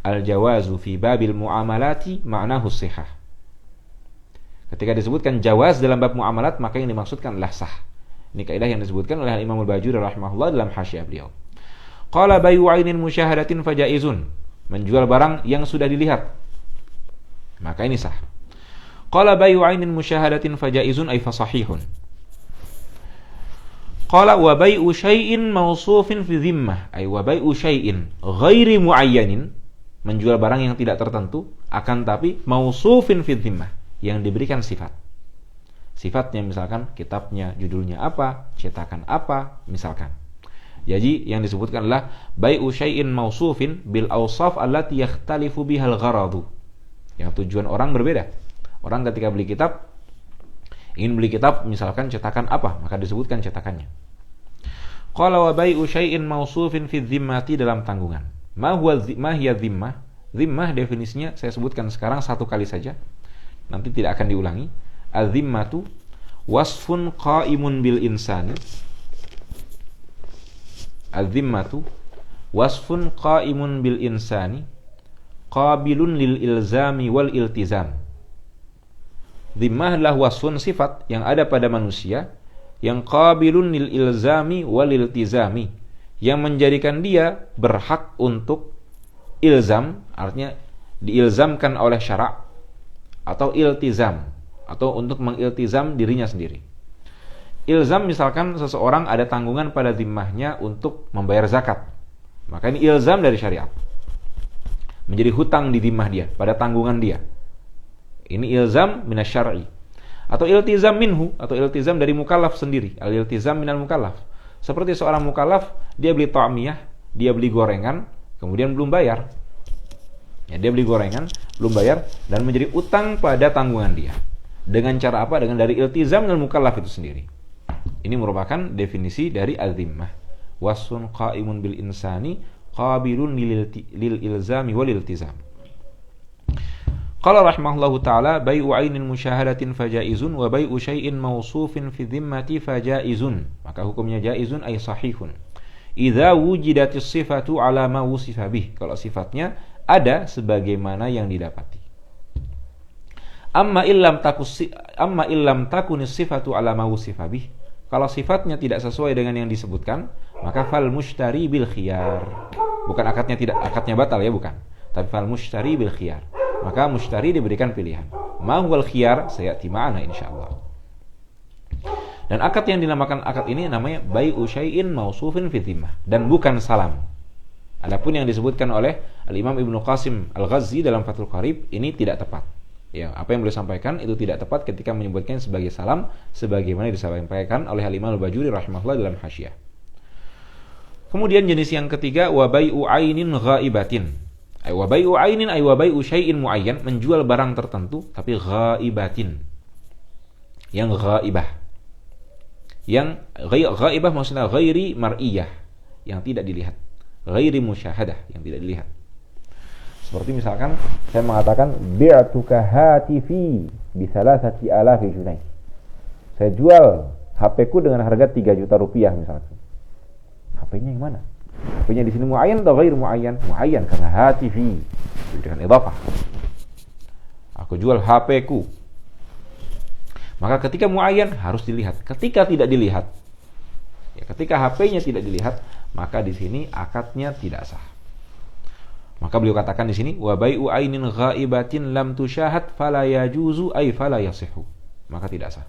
al-jawazu fi babil muamalati ma'nahu sihah. Ketika disebutkan jawaz dalam bab muamalat, maka yang dimaksudkan adalah sah. Ini kaidah yang disebutkan oleh Imam Al-Bajuri rahimahullah dalam hasyiah beliau. Qala bai'u ainin musyahadatin fajaizun. Menjual barang yang sudah dilihat, maka ini sah. Qala bai'u ainin musyahadatin fajaizun ay fasahihun. Qala wa bai'u syai'in mawsufin fi dhimmah ay wa bai'u syai'in ghairi muayyanin. Menjual barang yang tidak tertentu, akan tapi mawsufin fi dhimmah, yang diberikan sifat. Sifatnya misalkan kitabnya, judulnya apa, cetakan apa, misalkan. Jadi yang disebutkan adalah bai'u syai'in mausufin bil awsaf allati yakhtalifu bihal gharadu. Yang tujuan orang berbeda. Orang ketika beli kitab, ingin beli kitab misalkan cetakan apa, maka disebutkan cetakannya. Qala wa bai'u syai'in mausufin fi dhimmati, dalam tanggungan. Ma hiya dhimmah? Dhimmah definisinya saya sebutkan sekarang 1 kali saja. Nanti tidak akan diulangi. Az-zimmatu wasfun qa'imun bil insani. Az-zimmatu wasfun qa'imun bil insani qabilun lil ilzami wal iltizam. Zimmah adalah wasfun, sifat yang ada pada manusia, yang qabilun lil ilzami wal iltizami, yang menjadikan dia berhak untuk ilzam, artinya diilzamkan oleh syara', atau iltizam, atau untuk mengiltizam dirinya sendiri. Ilzam misalkan seseorang ada tanggungan pada zimmahnya untuk membayar zakat, maka ini ilzam dari syariat, menjadi hutang di zimmah dia, pada tanggungan dia. Ini ilzam minasyar'i. Atau iltizam minhu, atau iltizam dari mukallaf sendiri, al-iltizam minal mukallaf. Seperti seorang mukallaf, dia beli ta'miyah, dia beli gorengan, kemudian belum bayar. Ya, dia beli gorengan, belum bayar, dan menjadi utang pada tanggungan dia. Dengan cara apa? Dengan dari iltizam minal mukallaf itu sendiri. Ini merupakan definisi dari al-zimmah. Wasfun qa'imun bil insani qabilun lil ilzami wal iltizam. Qala rahimahullahu ta'ala bai'u 'ainin musyahadatin fajaizun wa bai'u syai'in mawsufin fi dhimmati fajaizun. Maka hukumnya jaizun ay sahihun. Idza wujidatis sifatu 'ala ma wusifa bih. Kalau sifatnya ada sebagaimana yang didapati. Amma illam takunis sifatu 'ala ma wusifa bih. Kalau sifatnya tidak sesuai dengan yang disebutkan, maka fal mushtari bil khiyar. Bukan akadnya batal ya, bukan. Tapi fal mushtari bil khiyar. Maka mushtari diberikan pilihan. Ma huwal khiyar sayati ma'ana insyaallah. Dan akad yang dinamakan akad ini namanya bai'u syai'in mausufin fi dhimmah, dan bukan salam. Adapun yang disebutkan oleh Al-Imam Ibnu Qasim Al-Ghazzi dalam Fathul Qarib ini tidak tepat. Ya, apa yang beliau sampaikan itu tidak tepat ketika menyebutkan sebagai salam sebagaimana disampaikan oleh Al-Imam Al-Bajuri rahimahullah dalam Hasyiah. Kemudian jenis yang ketiga wa bai'u 'ainin ghaibatin. Wa bai'u 'ainin ay wa bai'u syai'in muayyan, menjual barang tertentu tapi ghaibatin. Yang ghaibah. Yang ghaibah maksudnya ghairi mar'iyah, yang tidak dilihat. Ghairi musyahadah, yang tidak dilihat. Seperti misalkan saya mengatakan bi'tuka hatifi bi 3,000 junai. Saya jual HP-ku dengan harga 3 juta rupiah misalkan. HP-nya yang mana? HP-nya di sini muayyan atau ghair muayyan? Muayyan karena hatifi dengan idhafah. Aku jual HP-ku. Maka ketika muayyan harus dilihat. Ketika tidak dilihat, ya ketika HP-nya tidak dilihat, maka di sini akadnya tidak sah. Maka beliau katakan di sini wa bai'u 'ainin ghaibatin lam tusyahad fala yajuzu ay fala yasihhu. Maka tidak sah.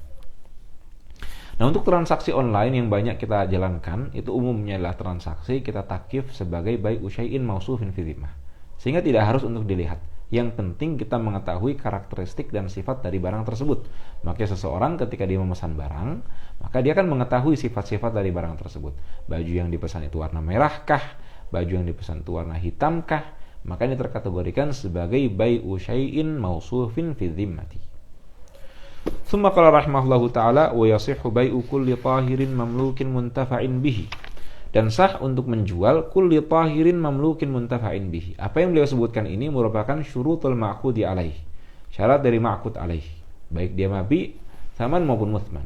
Nah, untuk transaksi online yang banyak kita jalankan, itu umumnya adalah transaksi kita takif sebagai bai'u syai'in mausufin fi dhimmah. Sehingga tidak harus untuk dilihat. Yang penting kita mengetahui karakteristik dan sifat dari barang tersebut. Maka seseorang ketika dia memesan barang, maka dia akan mengetahui sifat-sifat dari barang tersebut. Baju yang dipesan itu warna merah kah? Baju yang dipesan itu warna hitam kah? maka ini terkategorikan sebagai bai'u syai'in mausufin fi dhimmati. Tsumma qala rahimahullahu taala wa yasihhu bai'u kulli tahirin mamlukin muntafa'in bihi. Dan sah untuk menjual kulli tahirin mamlukin muntafa'in bihi. Apa yang beliau sebutkan ini merupakan syurutul ma'qudi alaih. Syarat dari ma'qud alaih. Baik dia mabi, tsaman maupun muthman.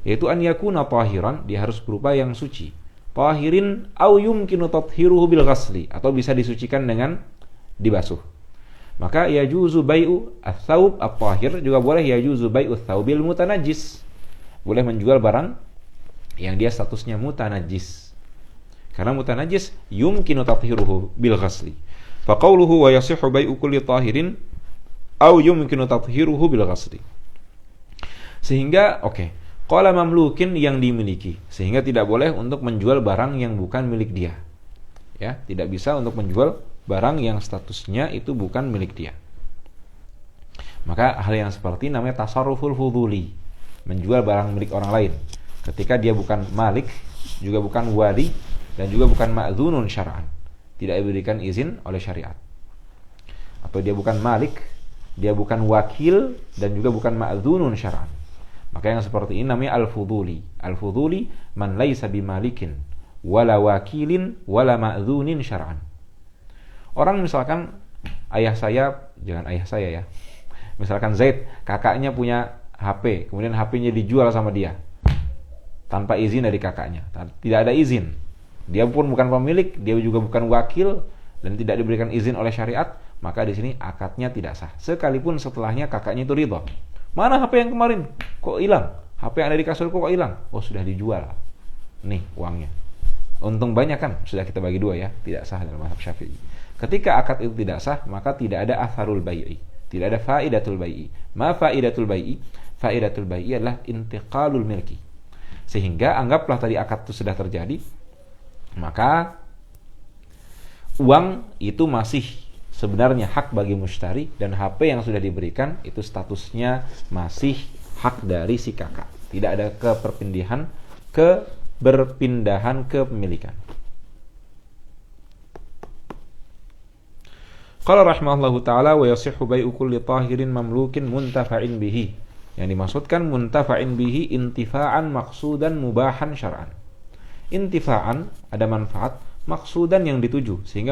Yaitu an yakuna tahiran, dia harus berupa yang suci. Tahirin au yumkinu tathiruhu bil ghasli, atau bisa disucikan dengan dibasuh. Maka yajuzu bai'u ats-tsaub at-tahir, juga boleh yajuzu bai'u ats-tsaubil mutanajjis. Boleh menjual barang yang dia statusnya mutanajjis. Karena mutanajjis yumkinu tathiruhu bil ghasli. Fa qawluhu wa yasihhu bai'u kulli tahirin au yumkinu tathiruhu bil ghasli. Sehingga qala mamlukin, yang dimiliki. Sehingga tidak boleh untuk menjual barang yang bukan milik dia. Ya, tidak bisa untuk menjual barang yang statusnya itu bukan milik dia. Maka hal yang seperti namanya tasarruful fuduli, menjual barang milik orang lain ketika dia bukan malik, juga bukan wali, dan juga bukan ma'dzunun syar'an, tidak diberikan izin oleh syariat. Atau dia bukan malik, dia bukan wakil, dan juga bukan ma'dzunun syar'an. Maka yang seperti ini namanya al-fuduli. Al-fuduli man laisa bimalikin wala wakilin wala ma'dzunin syar'an. Orang misalkan jangan ayah saya ya. Misalkan Zaid, kakaknya punya HP, kemudian HP-nya dijual sama dia tanpa izin dari kakaknya. Tidak ada izin. Dia pun bukan pemilik, dia juga bukan wakil, dan tidak diberikan izin oleh syariat, maka di sini akadnya tidak sah. Sekalipun setelahnya kakaknya itu ridha. Mana HP yang kemarin? Kok hilang? HP yang ada di kasurku kok hilang? Oh, sudah dijual. Nih uangnya. Untung banyak kan? Sudah kita bagi dua ya. Tidak sah dalam mazhab Syafi'i. Ketika akad itu tidak sah, maka tidak ada atharul bai'i. Tidak ada faidatul bai'i. Ma faidatul bai'i? Faidatul bai'i adalah intiqalul milki. Sehingga anggaplah tadi akad itu sudah terjadi, maka uang itu masih sebenarnya hak bagi mushtari, dan HP yang sudah diberikan itu statusnya masih hak dari si kakak. Tidak ada keberpindahan kepemilikan. Qala rahimahullahu ta'ala wa yasihhu bai'u kulli tahirin mamlukin muntafa'in bihi. Yang dimaksudkan muntafa'in bihi intifa'an maqsudan mubahan syar'an. Intifa'an ada manfaat, maksudan yang dituju, sehingga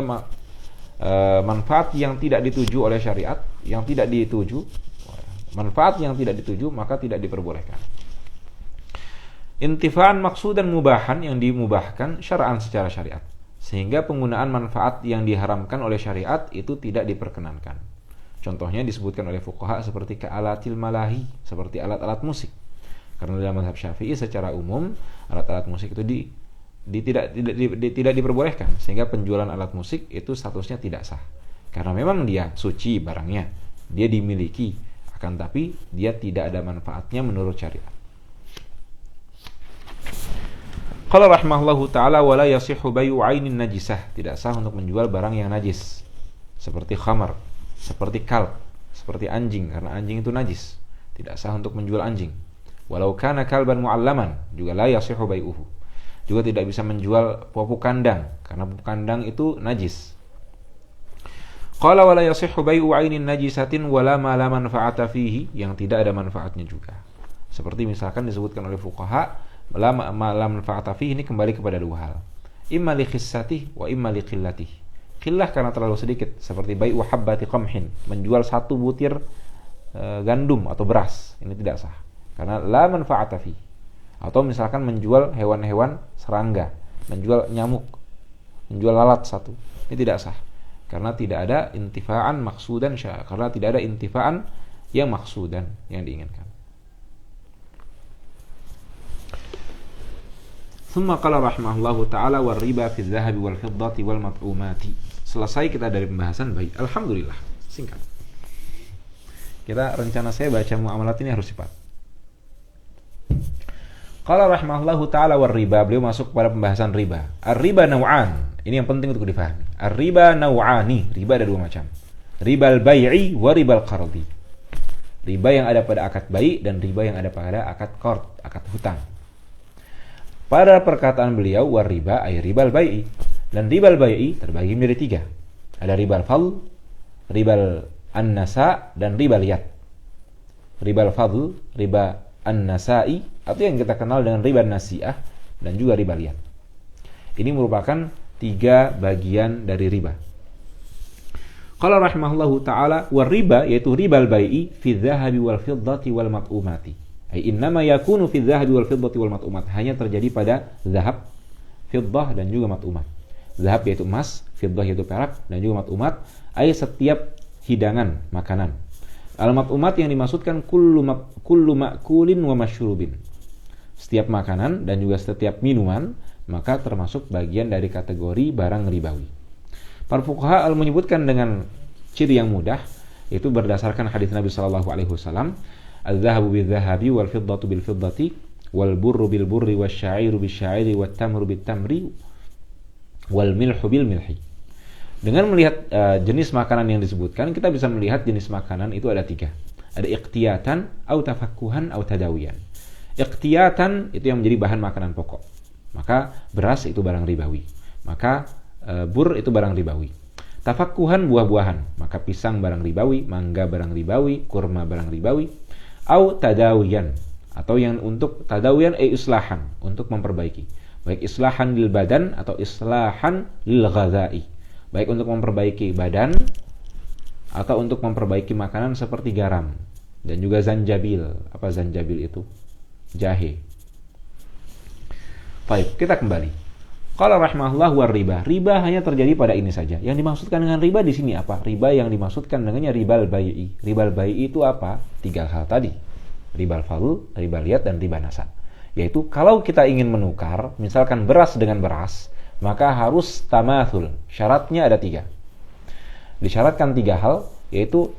manfaat yang tidak dituju oleh syariat, manfaat yang tidak dituju maka tidak diperbolehkan. Intifa'an maksudan mubahan, yang dimubahkan syar'an secara syariat, sehingga penggunaan manfaat yang diharamkan oleh syariat itu tidak diperkenankan. Contohnya disebutkan oleh fuqaha seperti ka'alatil malahi, seperti alat-alat musik. Karena dalam mazhab Syafi'i secara umum alat-alat musik itu tidak diperbolehkan, sehingga penjualan alat musik itu statusnya tidak sah. Karena memang dia suci barangnya, dia dimiliki, akan tapi dia tidak ada manfaatnya menurut syariat. Qala rahimahullahu ta'ala wa la yasihhu bai'u 'ainin najisah, tidak sah untuk menjual barang yang najis, seperti khamar, seperti kalb, seperti anjing, karena anjing itu najis. Tidak sah untuk menjual anjing. Walau kana kalban mu'allaman, juga la yasihhu bai'uhu. Juga tidak bisa menjual pupuk kandang, karena pupuk kandang itu najis. Qala wa la yasihhu bai'u 'ainin najisatin wala ma la manfa'ata fihi, yang tidak ada manfaatnya juga. Seperti misalkan disebutkan oleh fuqaha, la manfa'ata fihi, ini kembali kepada dua hal. Imma li khissatihi wa imma li qillatihi. Qillah karena terlalu sedikit, seperti bai'u habbati qamhin, menjual satu butir gandum atau beras, ini tidak sah karena la manfa'ata fihi. Atau misalkan menjual hewan-hewan serangga, menjual nyamuk, menjual lalat satu, ini tidak sah karena tidak ada intifa'an maksudan karena tidak ada intifa'an yang maksudan yang diinginkan. Tsumma qala rahimahullahu ta'ala war riba fi adh-dhahabi wal fiddati wal mat'umati. Selesai kita dari pembahasan baik. Alhamdulillah, singkat. Rencana saya baca muamalat ini harus cepat. Qala rahimahullahu ta'ala war riba, beliau masuk pada pembahasan riba. Ar-riba naw'an. Ini yang penting untuk difahami. Ar-riba naw'ani, riba ada dua macam. Ribal bai'i wa ribal qardi. Riba yang ada pada akad bai' dan riba yang ada pada akad qard, akad hutang. Pada perkataan beliau war riba ay ribal bai'i, dan ribal bai'i terbagi menjadi tiga. Ada ribal fadl, ribal an-nasa, dan ribal yad. Ribal fadl, riba an-nasa'i, atau yang kita kenal dengan riba nasi'ah, dan juga ribal yad. Ini merupakan 3 bagian dari riba. Qala rahimahullahu ta'ala, war riba, yaitu ribal bai'i fi dhahabi wal fiddati wal mat'umati. Ai innama yakunu fi dhahabi wal fiddati wal mat'umat. Hanya terjadi pada zahab, fiddah, dan juga mat'umat. Zahab yaitu emas, fiddah yaitu perak, dan juga mat'umat, ai setiap hidangan makanan. Al-mat'umat yang dimaksudkan kullu ma'kulin wa masyrubin. Setiap makanan dan juga setiap minuman, maka termasuk bagian dari kategori barang ribawi. Para fuqaha menyebutkan dengan ciri yang mudah, itu berdasarkan hadis Nabi sallallahu alaihi wasallam, "Adz-dzahabu bil-dzahabi wal fiddatu bil-fiddati wal burru bil-burri wasy-sya'iru bisy-sya'iri wat tamru bit-tamri wal milhu bil-milhi." Dengan melihat jenis makanan yang disebutkan, kita bisa melihat jenis makanan itu ada 3. Ada iqtiyatan, au tafakkuhan, au tadawiyan. Iqtiyatan itu yang menjadi bahan makanan pokok. Maka beras itu barang ribawi. Maka bur itu barang ribawi. Tafakkuhan buah-buahan, maka pisang barang ribawi, mangga barang ribawi, kurma barang ribawi. Au tadawiyan, atau yang untuk tadawiyan islahan, untuk memperbaiki. Baik islahan lil badan atau islahan lil ghadha'i. Baik untuk memperbaiki badan atau untuk memperbaiki makanan seperti garam dan juga zanjabil. Apa zanjabil itu? Jahe. Baik, kita kembali. Qala rahimahullah war riba. Riba hanya terjadi pada ini saja. Yang dimaksudkan dengan riba di sini apa? Riba yang dimaksudkan dengannya ribal bai'i. Ribal bai'i itu apa? 3 hal tadi. Ribal fadl, ribal yad, dan riba nasa. Yaitu kalau kita ingin menukar, misalkan beras dengan beras, maka harus tamathul. Syaratnya ada 3. Disyaratkan 3 hal, yaitu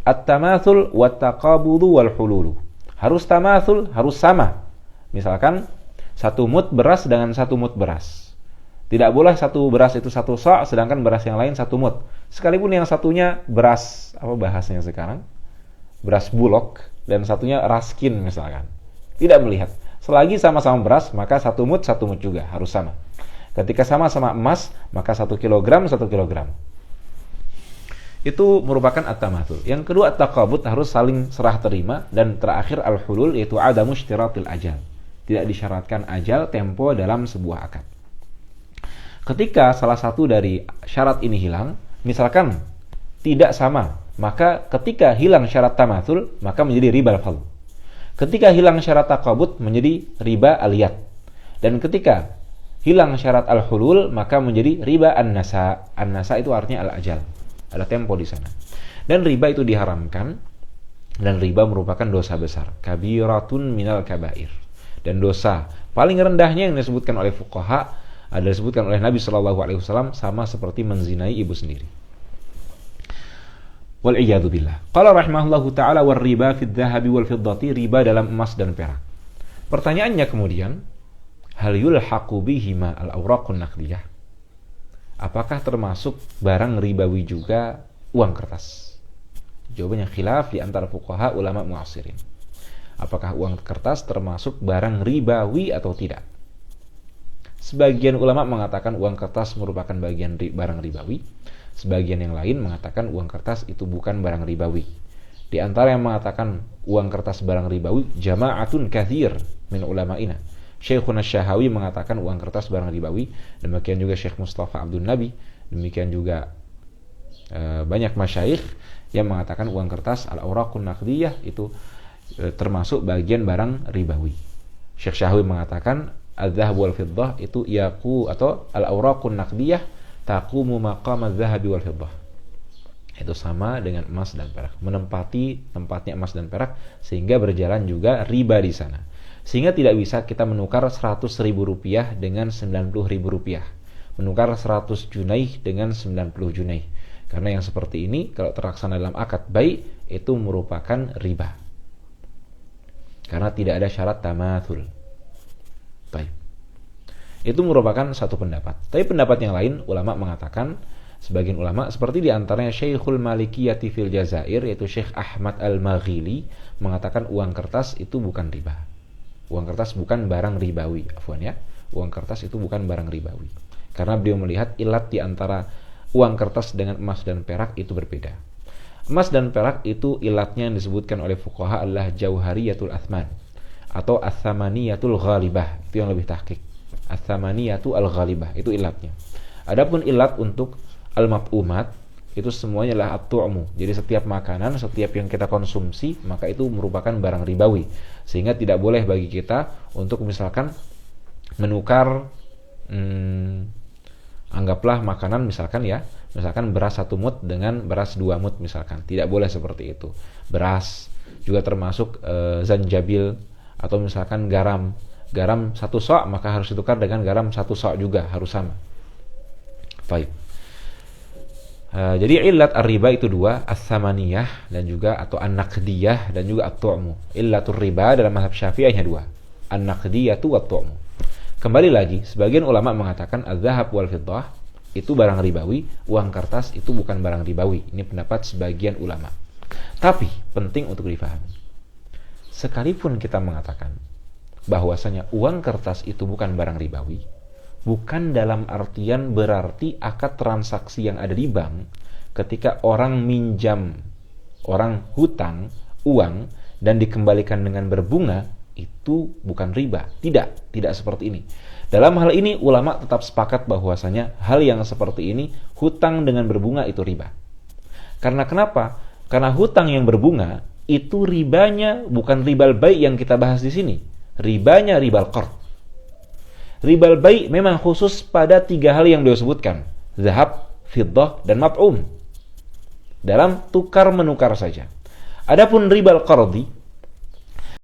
at-tamathul wat taqabudu wal hululu. Harus tamathul, harus sama. Misalkan 1 mud beras dengan 1 mud beras. Tidak boleh 1 beras itu 1 sa', sedangkan beras yang lain 1 mud. Sekalipun yang satunya beras, apa bahasanya sekarang? Beras bulog, dan satunya raskin misalkan. Tidak melihat. Selagi sama-sama beras, maka 1 mud juga harus sama. Ketika sama-sama emas, maka 1 kilogram 1 kilogram. Itu merupakan at-tamathul. Yang kedua at-taqabud, harus saling serah terima. Dan terakhir al-hulul, yaitu adamu ishtiratil ajal. Tidak disyaratkan ajal tempo dalam sebuah akad. Ketika salah satu dari syarat ini hilang, misalkan tidak sama, maka ketika hilang syarat tamathul, maka menjadi riba al-fadl. Ketika hilang syarat taqabud, menjadi riba al-yad. Dan ketika hilang syarat al-hulul, maka menjadi riba an-nasa. An-nasa itu artinya al-ajal. Ada tempo di sana. Dan riba itu diharamkan, dan riba merupakan dosa besar. Kabiratun minal kabair. Dan dosa paling rendahnya yang disebutkan oleh fuqaha, ada disebutkan oleh Nabi sallallahu alaihi wasallam, sama seperti menzinai ibu sendiri. Wal iyadu billah. Qala rahimahullahu taala war riba fid dhahabi wal fiddati, riba dalam emas dan perak. Pertanyaannya kemudian, hal yulhaqu bihima al-awraqun naqdiyah? Apakah termasuk barang ribawi juga uang kertas? Jawabannya khilaf di antara fuqaha ulama mu'asirin. Apakah uang kertas termasuk barang ribawi atau tidak? Sebagian ulama mengatakan uang kertas merupakan bagian barang ribawi. Sebagian yang lain mengatakan uang kertas itu bukan barang ribawi. Di antara yang mengatakan uang kertas barang ribawi, jama'atun kathir min ulama'ina. Syekhuna Syahawi mengatakan uang kertas barang ribawi. Demikian juga Syekh Mustafa Abdul Nabi. Demikian juga banyak masyayikh yang mengatakan uang kertas al-awraqun naqdiyah itu termasuk bagian barang ribawi. Syekh Syahawi mengatakan al-dhahab wal fiddah itu yaqu atau al-awraqun naqdiyah taqumu maqam al-dhahabi wal fiddah. Itu sama dengan emas dan perak, menempati tempatnya emas dan perak, sehingga berjalan juga riba di sana. Sehingga tidak bisa kita menukar 100.000 rupiah dengan 90.000 rupiah, menukar 100 junaih dengan 90 junaih. Karena yang seperti ini kalau terlaksana dalam akad bai itu merupakan riba. Karena tidak ada syarat tamathul. Baik. Itu merupakan satu pendapat. Tapi pendapat yang lain, ulama mengatakan, sebagian ulama seperti di antaranya Syekhul Malikiyati fil Jazair, yaitu Syekh Ahmad Al-Maghili, mengatakan uang kertas itu bukan riba. Uang kertas bukan barang ribawi. Afwan ya. Uang kertas itu bukan barang ribawi. Karena beliau melihat ilat di antara Uang kertas dengan emas dan perak itu berbeda. Emas dan perak itu ilatnya yang disebutkan oleh fuqaha adalah jauhariyatul athman atau athamaniyatul ghalibah, itu yang lebih tahqiq. Athamaniyatu al-ghalibah itu ilatnya. Adapun ilat untuk al-mab'umat itu semuanya adalah at-tu'mu. Jadi setiap makanan, setiap yang kita konsumsi, maka itu merupakan barang ribawi. Sehingga tidak boleh bagi kita untuk misalkan menukar anggaplah makanan misalkan beras 1 mut dengan beras 2 mut misalkan. Tidak boleh seperti itu. Beras juga termasuk zanjabil atau misalkan garam 1 sok maka harus ditukar dengan garam 1 sok juga, harus sama. Baik. Jadi illat ar-riba itu 2, as-samaniyah dan juga atau an-naqdiyah dan juga at-tu'mu. Illatur riba dalam mazhab Syafi'i hanya 2, an-naqdiyatu wat-tu'mu. Kembali lagi, sebagian ulama mengatakan az-zahab wal fiddah itu barang ribawi, uang kertas itu bukan barang ribawi. Ini pendapat sebagian ulama. Tapi penting untuk difahami. Sekalipun kita mengatakan bahwasanya uang kertas itu bukan barang ribawi, bukan dalam artian berarti akad transaksi yang ada di bank ketika orang minjam, orang hutang uang dan dikembalikan dengan berbunga itu bukan riba. Tidak seperti ini. Dalam hal ini ulama tetap sepakat bahwasanya hal yang seperti ini, hutang dengan berbunga itu riba. Karena kenapa? Karena hutang yang berbunga itu ribanya bukan ribal bai' yang kita bahas di sini. Ribanya ribal qard. Ribal bai' memang khusus pada 3 hal yang beliau sebutkan, zahab, fiddah, dan mab'um. Dalam tukar menukar saja. Adapun ribal qardi